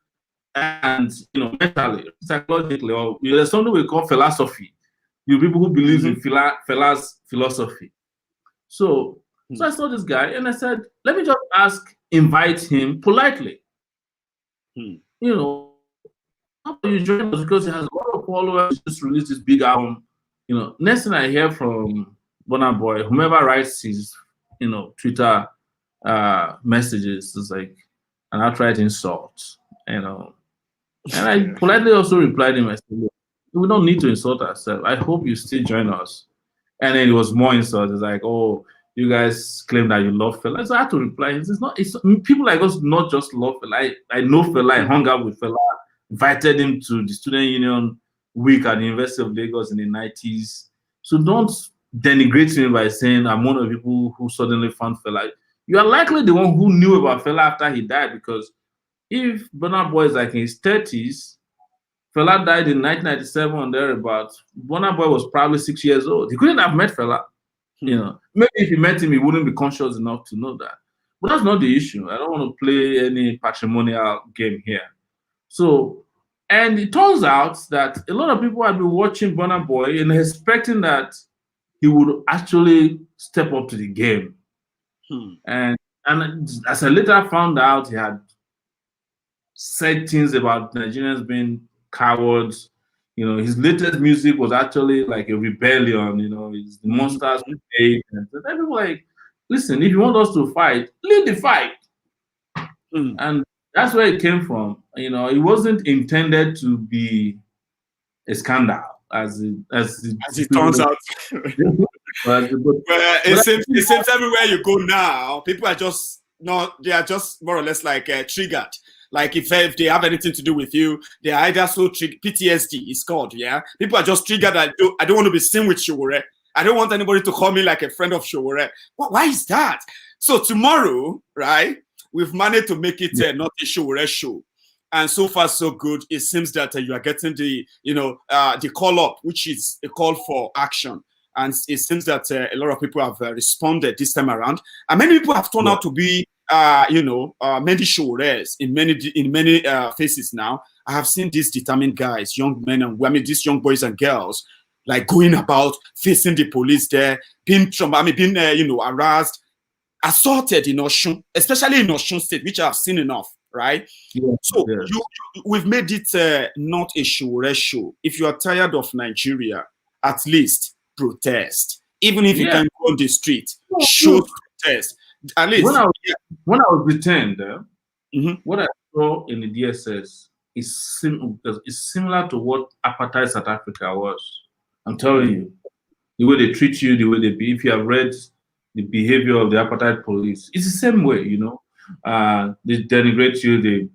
and mentally, psychologically, or there's something we call philosophy. People who believe in fella's philosophy." So I saw this guy and I said, "Let me just invite him politely. How about you join us, because he has a lot of followers, just released this big album." Next thing I hear from Burna Boy, whomever writes his, Twitter messages is like an outright insult, And I politely also replied him, I said, "Look, we don't need to insult ourselves. I hope you still join us." And then it was more insult. It's like, "Oh, you guys claim that you love fella." So I had to reply. It's people like us not just love fella. I know fella. I hung out with fella. Invited him to the Student Union Week at the University of Lagos in the 90s. So don't denigrate me by saying I'm one of the people who suddenly found fella. You are likely the one who knew about fella after he died, because if Burna Boy is like in his 30s, fella died in 1997 or thereabouts, Burna Boy was probably 6 years old. He couldn't have met fella. Maybe if he met him, he wouldn't be conscious enough to know that. But that's not the issue. I don't want to play any patrimonial game here. So And it turns out that a lot of people had been watching Burna Boy and expecting that he would actually step up to the game. And as I later found out, he had said things about Nigerians being cowards. You know, his latest music was actually like a rebellion. You know, it's the monsters brigade. And so then people were like, listen, if you want us to fight, lead the fight. And that's where it came from. You know, it wasn't intended to be a scandal, as it turns out. But it seems everywhere you go now, people are just they are just more or less like triggered. Like if they have anything to do with you, they are either so triggered. PTSD is called, yeah. People are just triggered. I don't want to be seen with Sowore. I don't want anybody to call me like a friend of Sowore. Why is that? So tomorrow, right? We've managed to make it not a Sowore show. And so far, so good. It seems that you are getting the, the call up, which is a call for action. And it seems that a lot of people have responded this time around. And many people have turned out to be, many Soworers in many faces now. I have seen these determined guys, young men and women, these young boys and girls, like going about facing the police there, being harassed, assaulted in Osun, especially in Osun State, which I've seen enough, right? Yeah, so we've made it not a Sowore show. If you are tired of Nigeria, at least protest. Even if you can't go on the street, show protest. At least when I was detained, what I saw in the DSS is similar to what apartheid South Africa was. I'm telling you, the way they treat you, the way they be. If you have read the behavior of the apartheid police, it's the same way, you know. They denigrate you,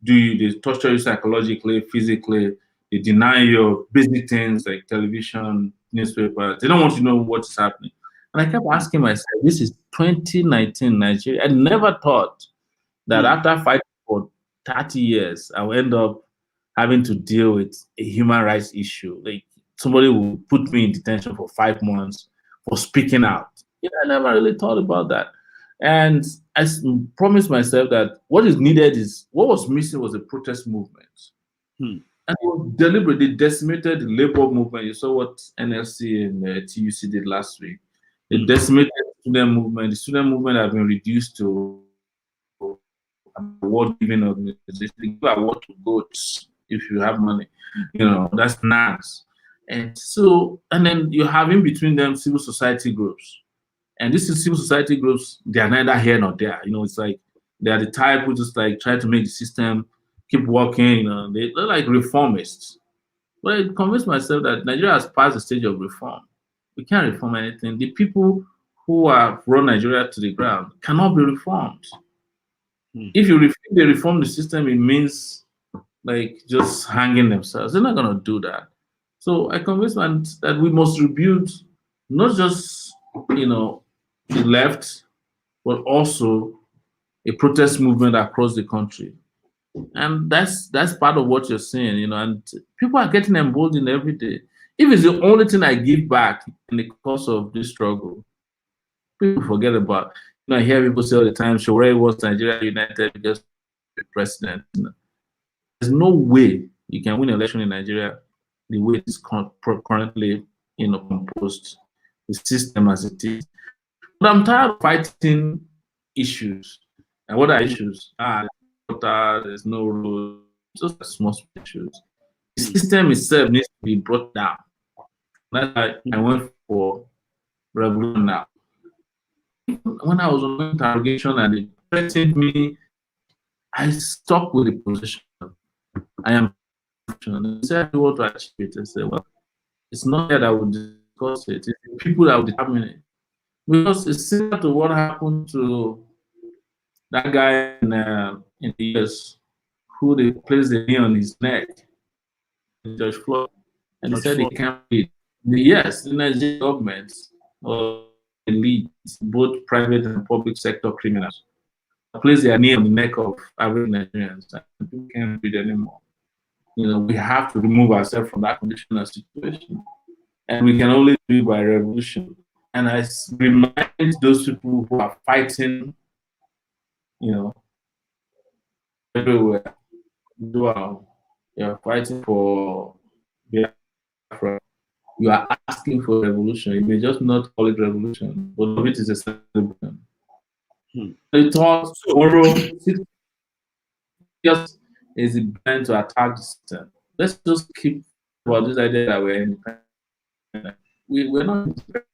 they torture you psychologically, physically, they deny you of basic things like television, newspapers. They don't want you to know what's happening. And I kept asking myself, this is 2019 Nigeria. I never thought that after fighting for 30 years, I would end up having to deal with a human rights issue. Like somebody will put me in detention for 5 months for speaking out. I never really thought about that. And I promised myself that what is needed is, what was missing was a protest movement. And it was deliberate. They decimated the labor movement. You saw what NLC and TUC did last week. They decimated the student movement. The student movement has been reduced to award-giving organization. They give award to goats if you have money. You know, that's nice. And so, and then you have in between them civil society groups. And this is civil society groups, they are neither here nor there. You know, it's like they are the type who just like try to make the system keep working. You know, they're like reformists. But I convinced myself that Nigeria has passed the stage of reform. We can't reform anything. The people who have run Nigeria to the ground cannot be reformed. If they reform the system, it means like just hanging themselves. They're not going to do that. So I convinced myself that we must rebuild not just, you know, the left, but also a protest movement across the country. And that's part of what you're saying, you know, and people are getting emboldened every day. If it's the only thing I give back in the course of this struggle, people forget about. You know, I hear people say all the time, Sowore was Nigeria united because the president. You know, there's no way you can win an election in Nigeria the way it's currently, you know, composed, the system as it is. But I'm tired of fighting issues. And what are issues? There's no rules, just small issues. The system itself needs to be brought down. That's why I went for revolution now. When I was on interrogation and they threatened me, I stuck with the position. I am. They said, I want to achieve it. I said, well, it's not that I would discuss it. It's the people that will determine it. Because it's similar to what happened to that guy in the US who they placed the knee on his neck, Judge Floyd, and he said he can't be. Yes, the Nigerian government or elite, both private and public sector criminals, place their knee on the neck of average Nigerians, and people can't breathe anymore. You know, we have to remove ourselves from that condition and situation, and we can only do it by revolution. And I remind those people who are fighting, you know, everywhere. you're fighting for Biafra, you are asking for revolution. You may just not call it revolution, but of it is a celebration. The thought tomorrow, 6 years is the plan to attack the system. Let's just keep about this idea that we're independent. We're not independent.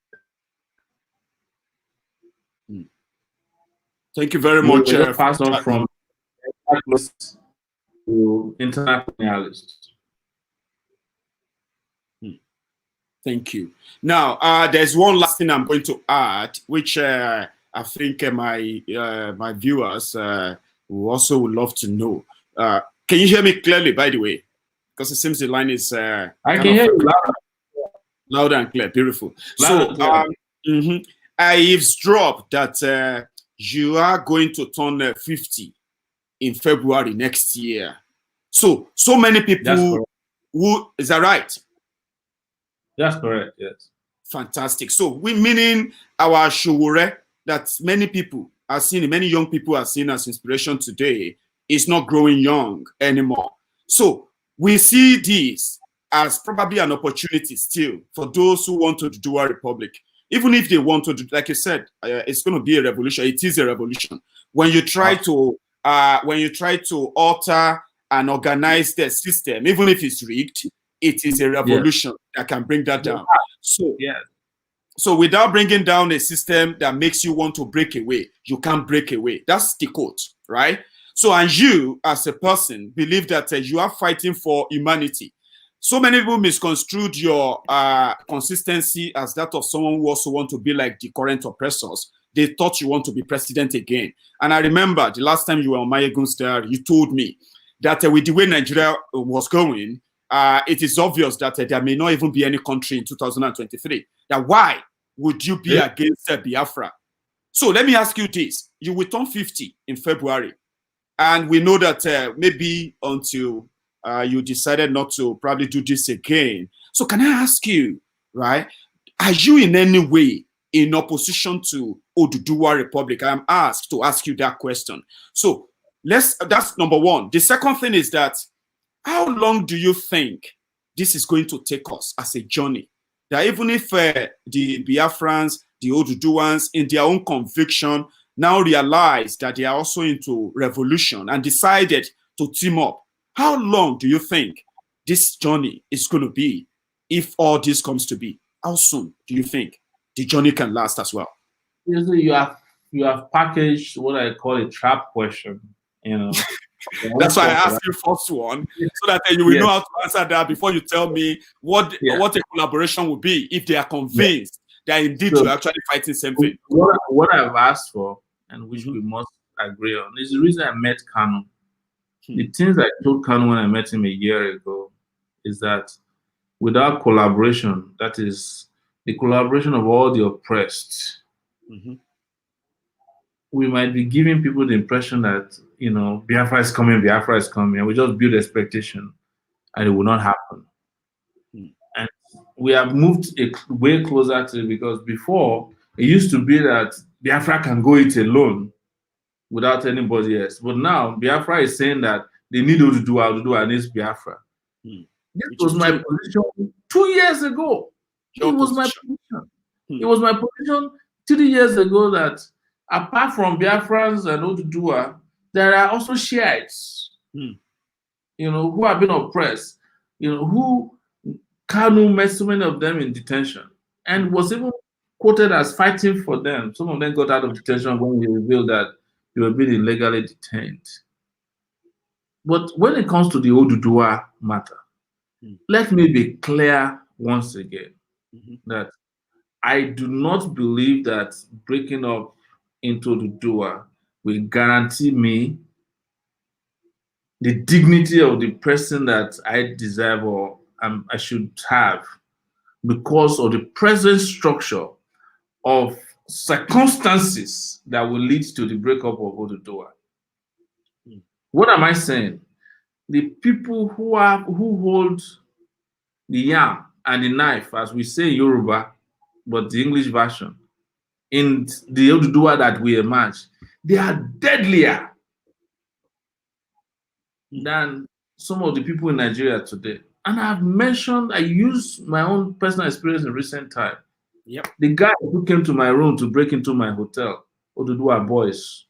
Thank you very much. We just passed on from to internal colonialists. Thank you. Now, there's one last thing I'm going to add, which I think my viewers will also would love to know. Can you hear me clearly, by the way? Because it seems the line is I can hear you loud and clear. Beautiful. Loud and clear. I eavesdropped that you are going to turn 50 in February next year. So many people who, is that right? That's correct, yes. Fantastic. So we meaning our Sowore that many people are seeing, many young people are seeing as inspiration today is not growing young anymore. So we see this as probably an opportunity still for those who want to do a republic. Even if they want to do, like you said, it's going to be a revolution. It is a revolution. When you try to alter and organize the system, even if it's rigged, it is a revolution that can bring that down. So without bringing down a system that makes you want to break away, you can't break away. That's the quote, right? So, and you as a person believe that you are fighting for humanity. So many people misconstrued your consistency as that of someone who also want to be like the current oppressors. They thought you want to be president again. And I remember the last time you were on Maiyegun's General, you told me that with the way Nigeria was going, it is obvious that there may not even be any country in 2023. Now, why would you be against Biafra? So let me ask you this. You will turn 50 in February. And we know that maybe until you decided not to probably do this again. So can I ask you, right, are you in any way in opposition to Oduduwa Republic? I am asked to ask you that question. So that's number one. The second thing is that how long do you think this is going to take us as a journey? That even if the Biafrans, the Oduduwans, in their own conviction, now realize that they are also into revolution and decided to team up, how long do you think this journey is going to be if all this comes to be? How soon do you think the journey can last as well? You have packaged what I call a trap question, you know. That's why I asked you first one, so that you will know how to answer that before you tell me what a collaboration will be if they are convinced that indeed you're actually fighting something. What I've asked for, and which we must agree on, is the reason I met Kanu. The things I told Kanu when I met him a year ago is that without collaboration, that is the collaboration of all the oppressed, we might be giving people the impression that, you know, Biafra is coming, and we just build expectation, and it will not happen. And we have moved way closer to it, because before it used to be that Biafra can go it alone without anybody else. But now Biafra is saying that they need to do against Biafra. This was my position 2 years ago. It was my position. It was my position 3 years ago that apart from Biafrans and Oduduwa, there are also Shiites, you know, who have been oppressed, you know, who Kanu met so many of them in detention and was even quoted as fighting for them. Some of them got out of detention when he revealed that they were being illegally detained. But when it comes to the Oduduwa matter, let me be clear once again that I do not believe that breaking up into Oduduwa will guarantee me the dignity of the person that I deserve or I should have, because of the present structure of circumstances that will lead to the breakup of Oduduwa. What am I saying? The people who hold the yam and the knife, as we say in Yoruba, but the English version, in the Oduduwa that we emerge, they are deadlier than some of the people in Nigeria today. And I've mentioned, I use my own personal experience in recent time. Yep. The guy who came to my room to break into my hotel, Oduduwa boys.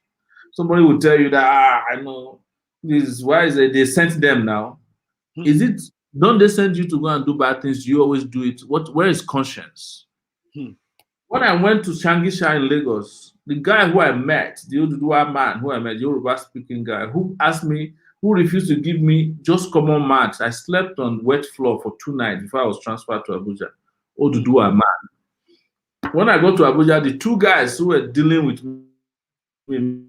Somebody will tell you that, I know, this, why is it they sent them now? Is it, don't they send you to go and do bad things? You always do it. Where is conscience? When I went to Shangisha in Lagos, the guy who I met, the Oduduwa man who I met, the Yoruba speaking guy, who asked me, who refused to give me just common mats. I slept on wet floor for 2 nights before I was transferred to Abuja. Oduduwa man. When I got to Abuja, the 2 guys who were dealing with me,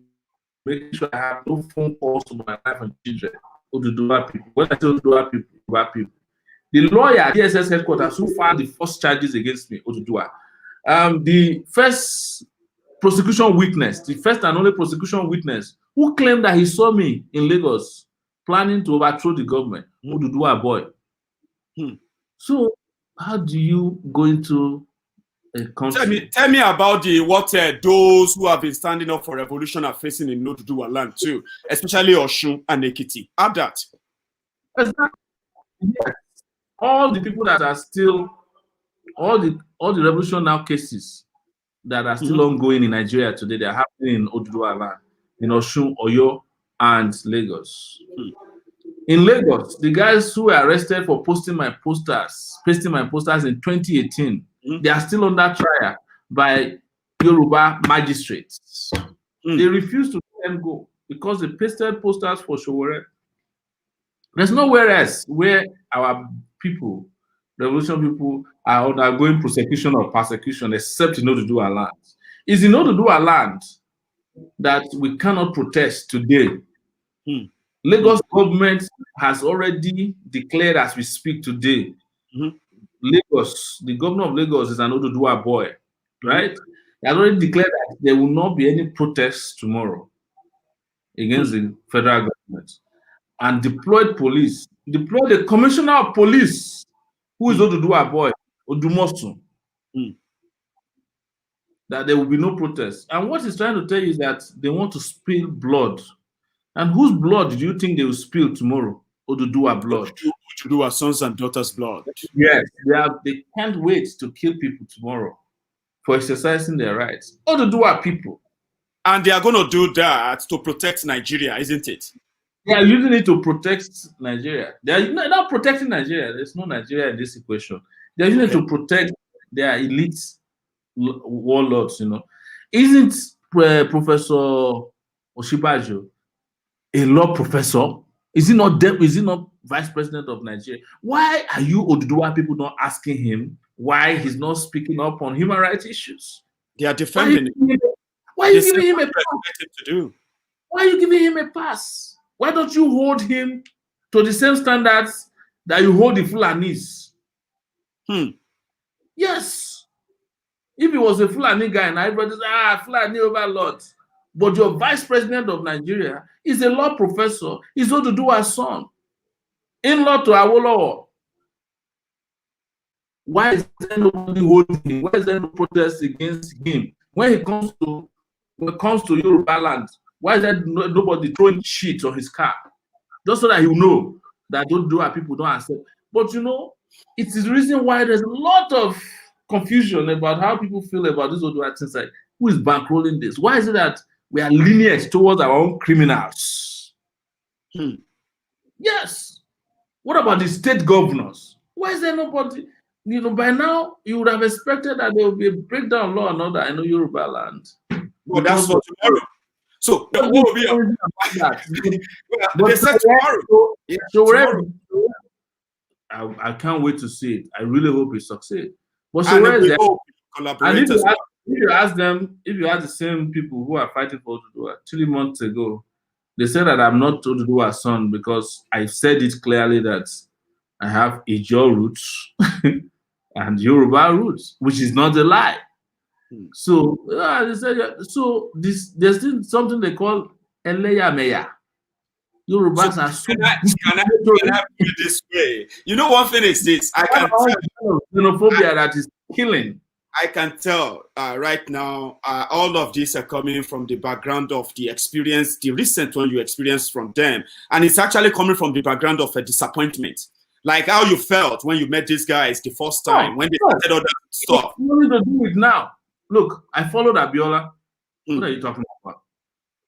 making sure I have no phone calls to my wife and children, Oduduwa people. When I say Oduduwa people, the lawyer at DSS headquarters who filed the first charges against me, Oduduwa. The first prosecution witness, the first and only prosecution witness, who claimed that he saw me in Lagos planning to overthrow the government, Oduduwa boy. So, how do you go into a country? Tell me about what those who have been standing up for revolution are facing in Oduduwa land too, especially Osun and Ekiti. Add that. Exactly. Yes. All the people that are still, all the revolution now cases that are still ongoing in Nigeria today, they are happening in Oduduwa land, in Osun, Oyo, and Lagos. In Lagos, the guys who were arrested for pasting my posters in 2018, they are still under trial by Yoruba magistrates. They refuse to let them go because they pasted posters for Sowore. There's nowhere else where our people, revolution people, are undergoing prosecution or persecution except in Oduduwa land. It's in Oduduwa land that we cannot protest today. Lagos government has already declared as we speak today, Lagos, the governor of Lagos is an Oduduwa boy, right? He has already declared that there will not be any protests tomorrow against the federal government, and deployed the commissioner of police, who is Oduduwa boy, Odumosu, that there will be no protests. And what he's trying to tell you is that they want to spill blood. And whose blood do you think they will spill tomorrow? Oduduwa blood. Oduduwa sons and daughters' blood. Yes, they can't wait to kill people tomorrow for exercising their rights. Oduduwa people. And they are going to do that to protect Nigeria, isn't it? They are using it to protect Nigeria. They are not protecting Nigeria. There's no Nigeria in this equation. They are using it to protect their elite warlords, you know. Isn't Professor Oshibajo a law professor? Is he not vice president of Nigeria? Why are you Oduduwa people not asking him why he's not speaking up on human rights issues? They are defending him. Why are you giving him a pass? Why are you giving him a pass? Why don't you hold him to the same standards that you hold the Fulanis? Yes. If he was a Fulani guy and everybody says, Fulani overlord. But your vice president of Nigeria is a law professor. He's Oduduwa's son. In-law to Awolowo. Why is there nobody holding him? Why is there no protest against him? When it comes to Yoruba land, why is there nobody throwing shit on his car? Just so that he will know that Oduduwa people don't accept. But you know, it is the reason why there's a lot of confusion about how people feel about this Oduduwa things, like who is bankrolling this? Why is it that we are lenient towards our own criminals? Yes. What about the state governors? Why is there nobody? You know, by now you would have expected that there will be a breakdown of law and order in Yoruba land. Well, that's for tomorrow. So what will be that? They said tomorrow. Yeah, tomorrow. I can't wait to see it. I really hope it succeeds. But so where is that? And if you ask the same people who are fighting for Oduduwa 3 months ago, they said that I'm not Oduduwa's son because I said it clearly that I have Ijaw roots and Yoruba roots, which is not a lie. So they said, so there's still something they call Eleyameya. Yorubas are so. Can I put it this way? You know, one thing is this: I can tell xenophobia that is killing I can tell right now, all of these are coming from the background of the experience, the recent one you experienced from them. And it's actually coming from the background of a disappointment. Like how you felt when you met these guys the first time, when they started all that stuff. What do to do it now? Look, I followed Abiola. What are you talking about?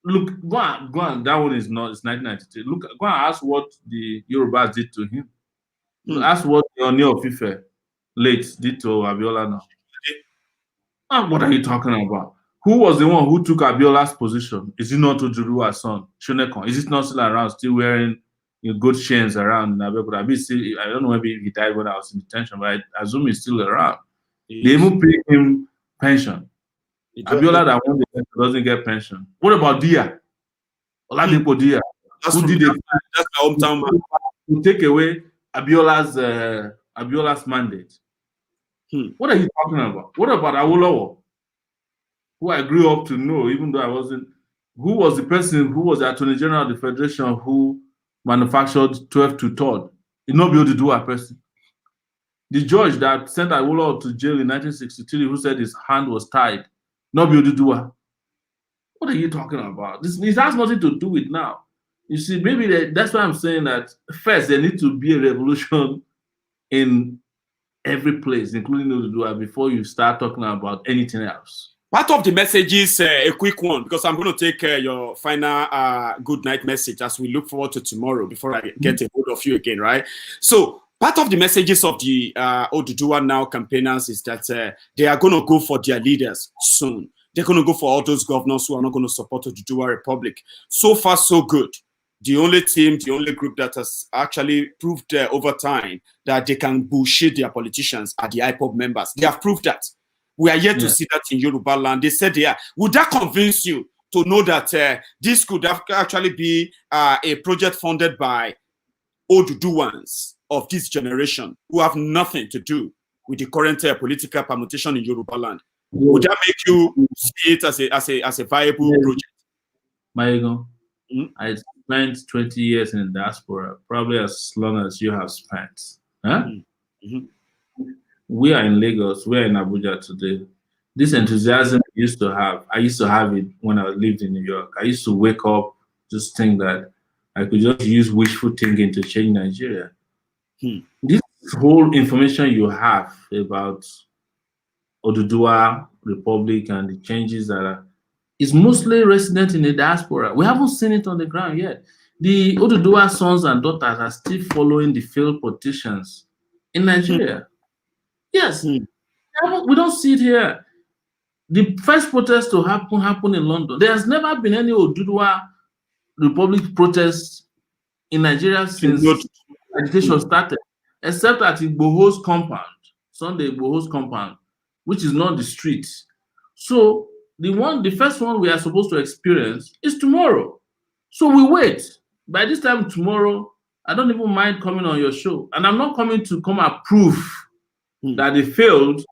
Look, go on. That one is not, it's 1993. Look, go and ask what the Yorubas did to him. Ask what the Oni of Ife late did to Abiola now. What are you talking about? Who was the one who took Abiola's position? Is it not Ojuruwa's son, Shonekon? Is it not still around, still wearing good chains around? I don't know, maybe he died when I was in detention, but I assume he's still around. They even pay him pension. Abiola that won the pension doesn't get pension. What about Dia? Oladipo Dia. Who did it? That's my hometown man. To take away Abiola's mandate. What are you talking about? What about Awolowo, who I grew up to know, even though I wasn't? Who was the person who was the Attorney General of the Federation who manufactured 12 to 3rd? It not be able to do a person. The judge that sent Awolowo to jail in 1963, who said his hand was tied, not be able to do it. What are you talking about? This has nothing to do with now. You see, maybe that's why I'm saying that first there needs to be a revolution in every place, including Oduduwa, before you start talking about anything else. Part of the message is a quick one, because I'm going to take your final good night message as we look forward to tomorrow before I get a hold of you again, right? So part of the messages of the Oduduwa Now campaigners is that they are going to go for their leaders soon. They're going to go for all those governors who are not going to support Oduduwa Republic. So far, so good. The only team, the only group that has actually proved over time that they can bullshit their politicians are the IPOB members. They have proved that. We are yet to see that in Yoruba land. They said they are. Would that convince you to know that this could actually be a project funded by Oduduwans of this generation who have nothing to do with the current political permutation in Yoruba land? Would that make you see it as a viable project? Maiyegun, I spent 20 years in the diaspora, probably as long as you have spent. Huh? We are in Lagos, we are in Abuja today. This enthusiasm I used to have it when I lived in New York. I used to wake up, just think that I could just use wishful thinking to change Nigeria. This whole information you have about Oduduwa Republic and the changes that is mostly resident in the diaspora. We haven't seen it on the ground yet. The Oduduwa sons and daughters are still following the failed politicians in Nigeria. Yes, we don't see it here. The first protest to happen in London. There has never been any Oduduwa Republic protest in Nigeria since agitation started, except at Igboho's compound, Sunday Igboho's compound, which is not the street. So the first one we are supposed to experience is tomorrow. So we wait. By this time tomorrow, I don't even mind coming on your show. And I'm not coming to come and prove that they failed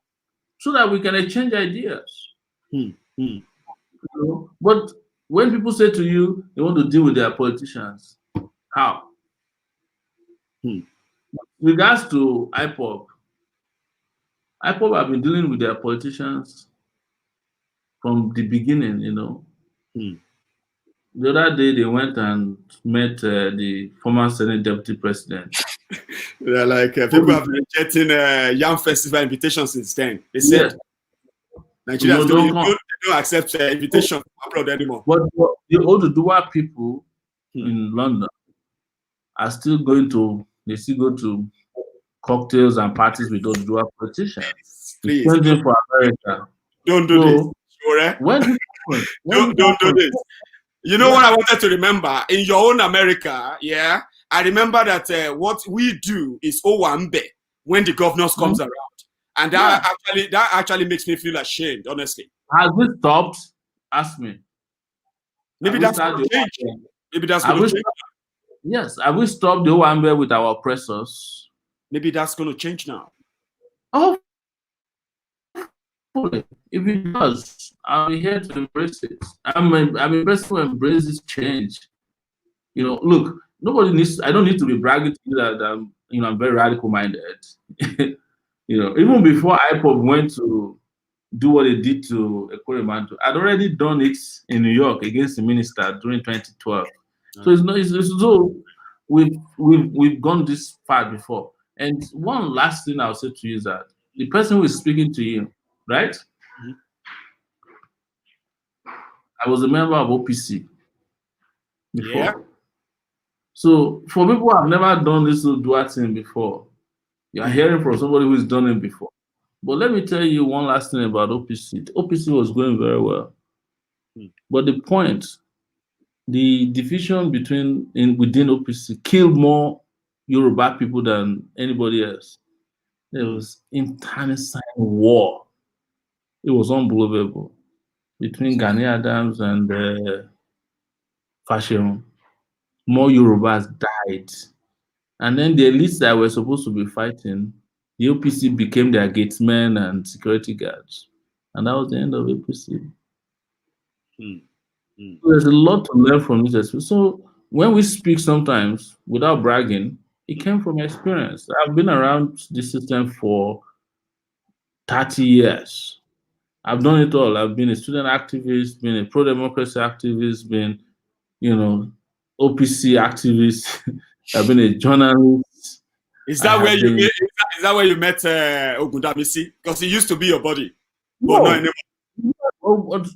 so that we can exchange ideas. You know? But when people say to you, they want to deal with their politicians, how? With regards to IPOB have been dealing with their politicians from the beginning, you know. The other day, they went and met the former Senate Deputy President. Yeah, like people have been getting Yam Festival invitations since then. They said Nigerians don't accept invitations abroad anymore. But the Oduduwa people in London are still going to, they still go to cocktails and parties with Oduduwa politicians. Please. For America. Don't do this. Sure. Don't do this. You know what I wanted to remember? In your own America, yeah, I remember that what we do is Owambe when the governors comes around. And that actually makes me feel ashamed, honestly. Has it stopped? Ask me. Maybe that's going to change. Maybe that's going to change. Yes, have we stopped the Owambe with our oppressors? Maybe that's going to change now. Oh, if it does, I'll be here to embrace it. I'm impressed to embrace this change. You know, look, I don't need to be bragging to you that I'm very radical minded. You know, even before IPOB went to do what they did to Ekweremadu. I'd already done it in New York against the minister during 2012. So it's not. It's so we've gone this far before. And one last thing I'll say to you is that the person who is speaking to you, right? Mm-hmm. I was a member of OPC before. Yeah. So for people who have never done this dual thing before, you are hearing from somebody who's done it before. But let me tell you one last thing about OPC. The OPC was going very well. But the point, the division within OPC killed more Yoruba people than anybody else. There was internecine war. It was unbelievable between Gani Adams and Fashion. More Yorubas died. And then the elites that were supposed to be fighting, the OPC became their gatesmen and security guards. And that was the end of OPC. So there's a lot to learn from this. So when we speak sometimes, without bragging, it came from experience. I've been around this system for 30 years. I've done it all. I've been a student activist, been a pro-democracy activist, been, OPC activist. I've been a journalist. Is that where you met Ogundamisi? Because he used to be your buddy. No. But not anymore.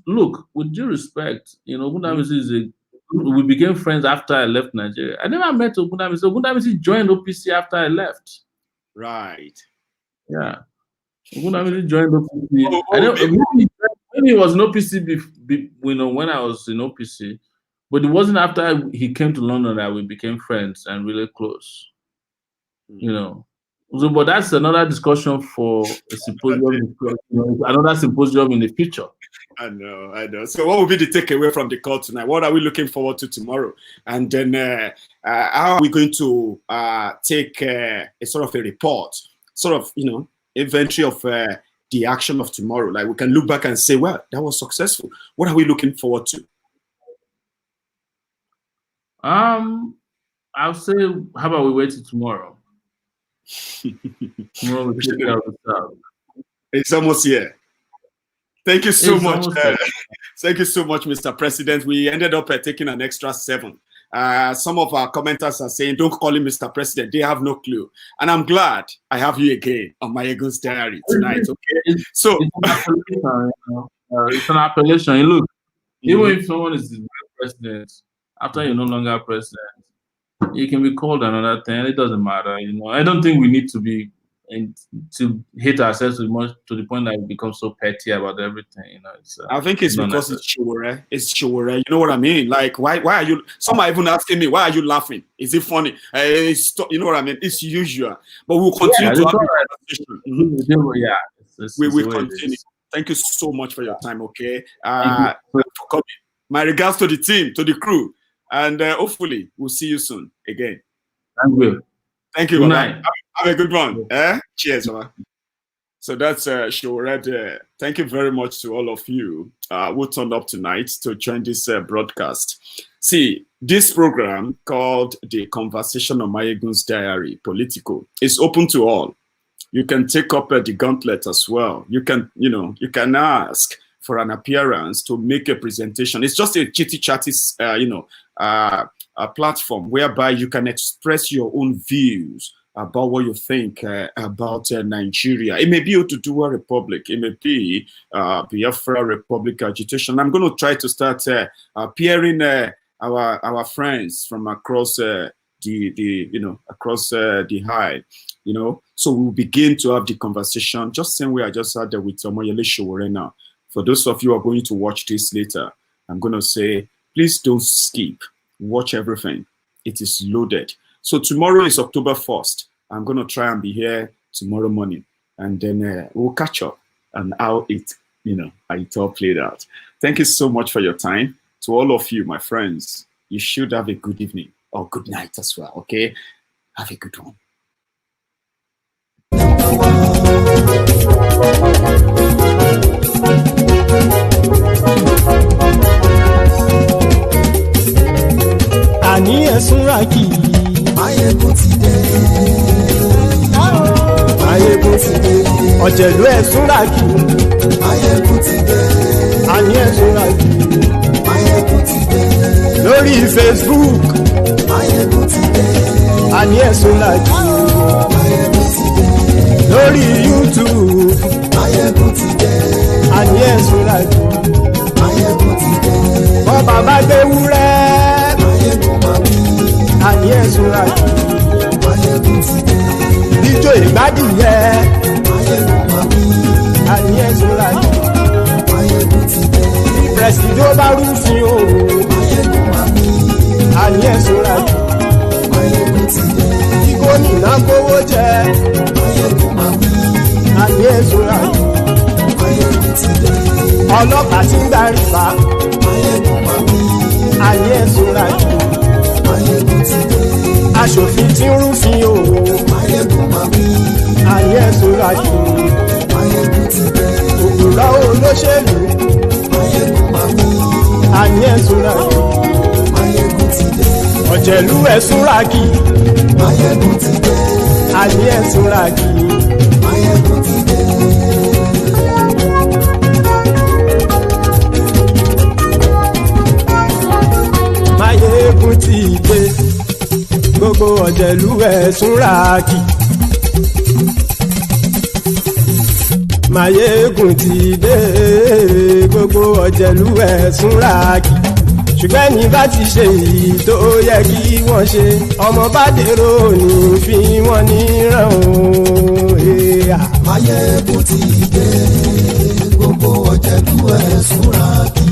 Look, with due respect, Ogundamisi we became friends after I left Nigeria. I never met Ogundamisi. Ogundamisi joined OPC after I left. Right. Yeah. Ogundamisi joined OPC. Maybe it was an OPC when I was in OPC. But it wasn't after he came to London that we became friends and really close. So, but that's another discussion for a symposium, another symposium in the future. I know. So what will be the takeaway from the call tonight? What are we looking forward to tomorrow? And then how are we going to take a sort of a report, inventory of the action of tomorrow? Like we can look back and say, well, that was successful. What are we looking forward to? I'll say, how about we wait till tomorrow? Tomorrow we take care of the stuff. It's almost here. Thank you so much. Thank you so much, Mr. President. We ended up taking an extra 7. Some of our commenters are saying, don't call him Mr. President. They have no clue. And I'm glad I have you again on Maiyegun's Diary tonight. Okay. It's an appellation. Look, even if someone is the president, after you're no longer president, you can be called another thing. It doesn't matter. I don't think we need to be to hate ourselves to the point that we become so petty about everything. I think it's because it's Sowore. It's Sowore. You know what I mean? Like, why are you? Some are even asking me, why are you laughing? Is it funny? You know what I mean? It's usual, but we'll continue to have a conversation. Yeah, we will continue. Thank you so much for your time. Okay, for coming. My regards to the team, to the crew. And hopefully, we'll see you soon again. Thank you. Thank you. Good night. Have a good one. Cheers. So that's Sowore. Thank you very much to all of you who turned up tonight to join this broadcast. See, this program called The Conversation on Maiyegun's Diary, Politico, is open to all. You can take up the gauntlet as well. You can ask for an appearance to make a presentation. It's just a chitty-chatty, a platform whereby you can express your own views about what you think about Nigeria. It may be Oduduwa Republic. It may be Biafra Republic agitation. I'm going to try to start appearing our friends from across across the high, So we'll begin to have the conversation just the same way I just had with Omoyele Sowore now. For those of you who are going to watch this later, I'm going to say, please don't skip. Watch everything. It is loaded. So tomorrow is October 1st. I'm going to try and be here tomorrow morning. And then we'll catch up on how it all played out. Thank you so much for your time. To all of you, my friends, you should have a good evening or good night as well, okay? Have a good one. Àní ẹ̀sùnra kì í. Maiyegun ti dé. Maiyegun ti dé. ọ̀jẹ̀lú ẹ̀ súnra kì. Maiyegun ti dé. àní ẹ̀ súnra kì. Maiyegun ti dé. lórí Facebook. Maiyegun ti dé. àní ẹ̀ súnra kì. Maiyegun ti dé. lórí YouTube. Maiyegun ti dé. àní ẹ̀ súnra kì. Maiyegun ti dé. wọ́n bàbá gbé wúrẹ́. Maiyegun máa wí. àní ẹ̀ súnra kì. Maiyegun ti dé. ijó ìgbádìyẹ. Maiyegun máa wí. àní ẹ̀ súnra kì. Maiyegun ti dé. pẹ̀sìdó bá rúfin o. Maiyegun máa wí. àní ẹ̀ súnra kì. Maiyegun ti dé. kí gómìnà kówó jẹ. Maiyegun máa wí. àní ẹ̀ súnra kì. Maiyegun ti dé. ọlọ́pàá tí ń darí bá. Maiyegun máa wí. àní ẹ̀ súnra kì. Maiyegun ti dé. aṣòfin tí ń rúfin o. Maiyegun máa wí. àní ẹ̀ súnra kì. Maiyegun ti dé. òkúra olóṣèlú. Maiyegun máa wí. àní ẹ̀ súnra kì. Maiyegun ti dé. ọ̀jẹ̀lú ẹ̀ súnra kì. Maiyegun ti dé. àní ẹ̀ súnra kì. Maiyegun ti dé. Maiyegun ti dé. gbogbo ọ̀jẹ̀lú ẹ̀ súnra kì. Maiyegun ti dé. gbogbo ọ̀jẹ̀lú ẹ̀ súnra kì. ṣùgbọ́n ní bá ti ṣe èyí tó yẹ kí wọ́n ṣe ọmọ bá dèrò ní fi wọ́n níran o. Maiyegun ti dé. Gbogbo ọ̀jẹ̀lú ẹ̀ súnra kì.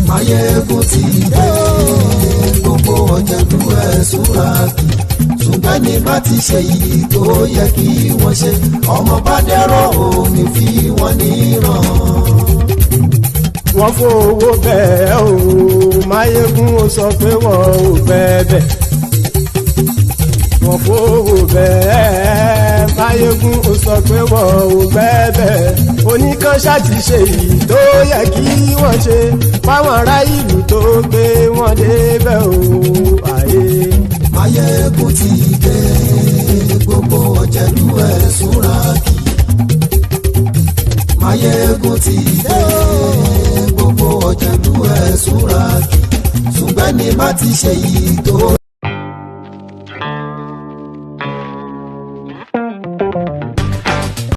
Maiyegun ti dé. Gbogbo ọ̀jẹ̀lú ẹ̀ súnra kì. ṣùgbọ́n ní bá ti ṣe yìí tó yẹ kí wọ́n ṣe ọmọ bá dẹ́rọ̀ ò ní fi wọ́n níran. wọ́n fowó bẹ́ẹ̀ o Maiyegun ó sọ pé wọ́n ò bẹ́ẹ̀ wọ́n fowó bẹ́ẹ̀ Maiyegun ó sọ pé wọ́n ò bẹ́ẹ̀ oníkan ṣáàtì ṣe èyí tó yẹ kí wọ́n ṣe fáwọn ará ìlú tó gbé wọn débẹ̀ o àyè. Maiyegun ti dé gbogbo ọ̀jẹ̀lú ẹ̀ súnra kì. Maiyegun ti dé gbogbo ọ̀jẹ̀lú ẹ̀ súnra kì. ṣùgbọ́n ní bá ti ṣe yìí tó.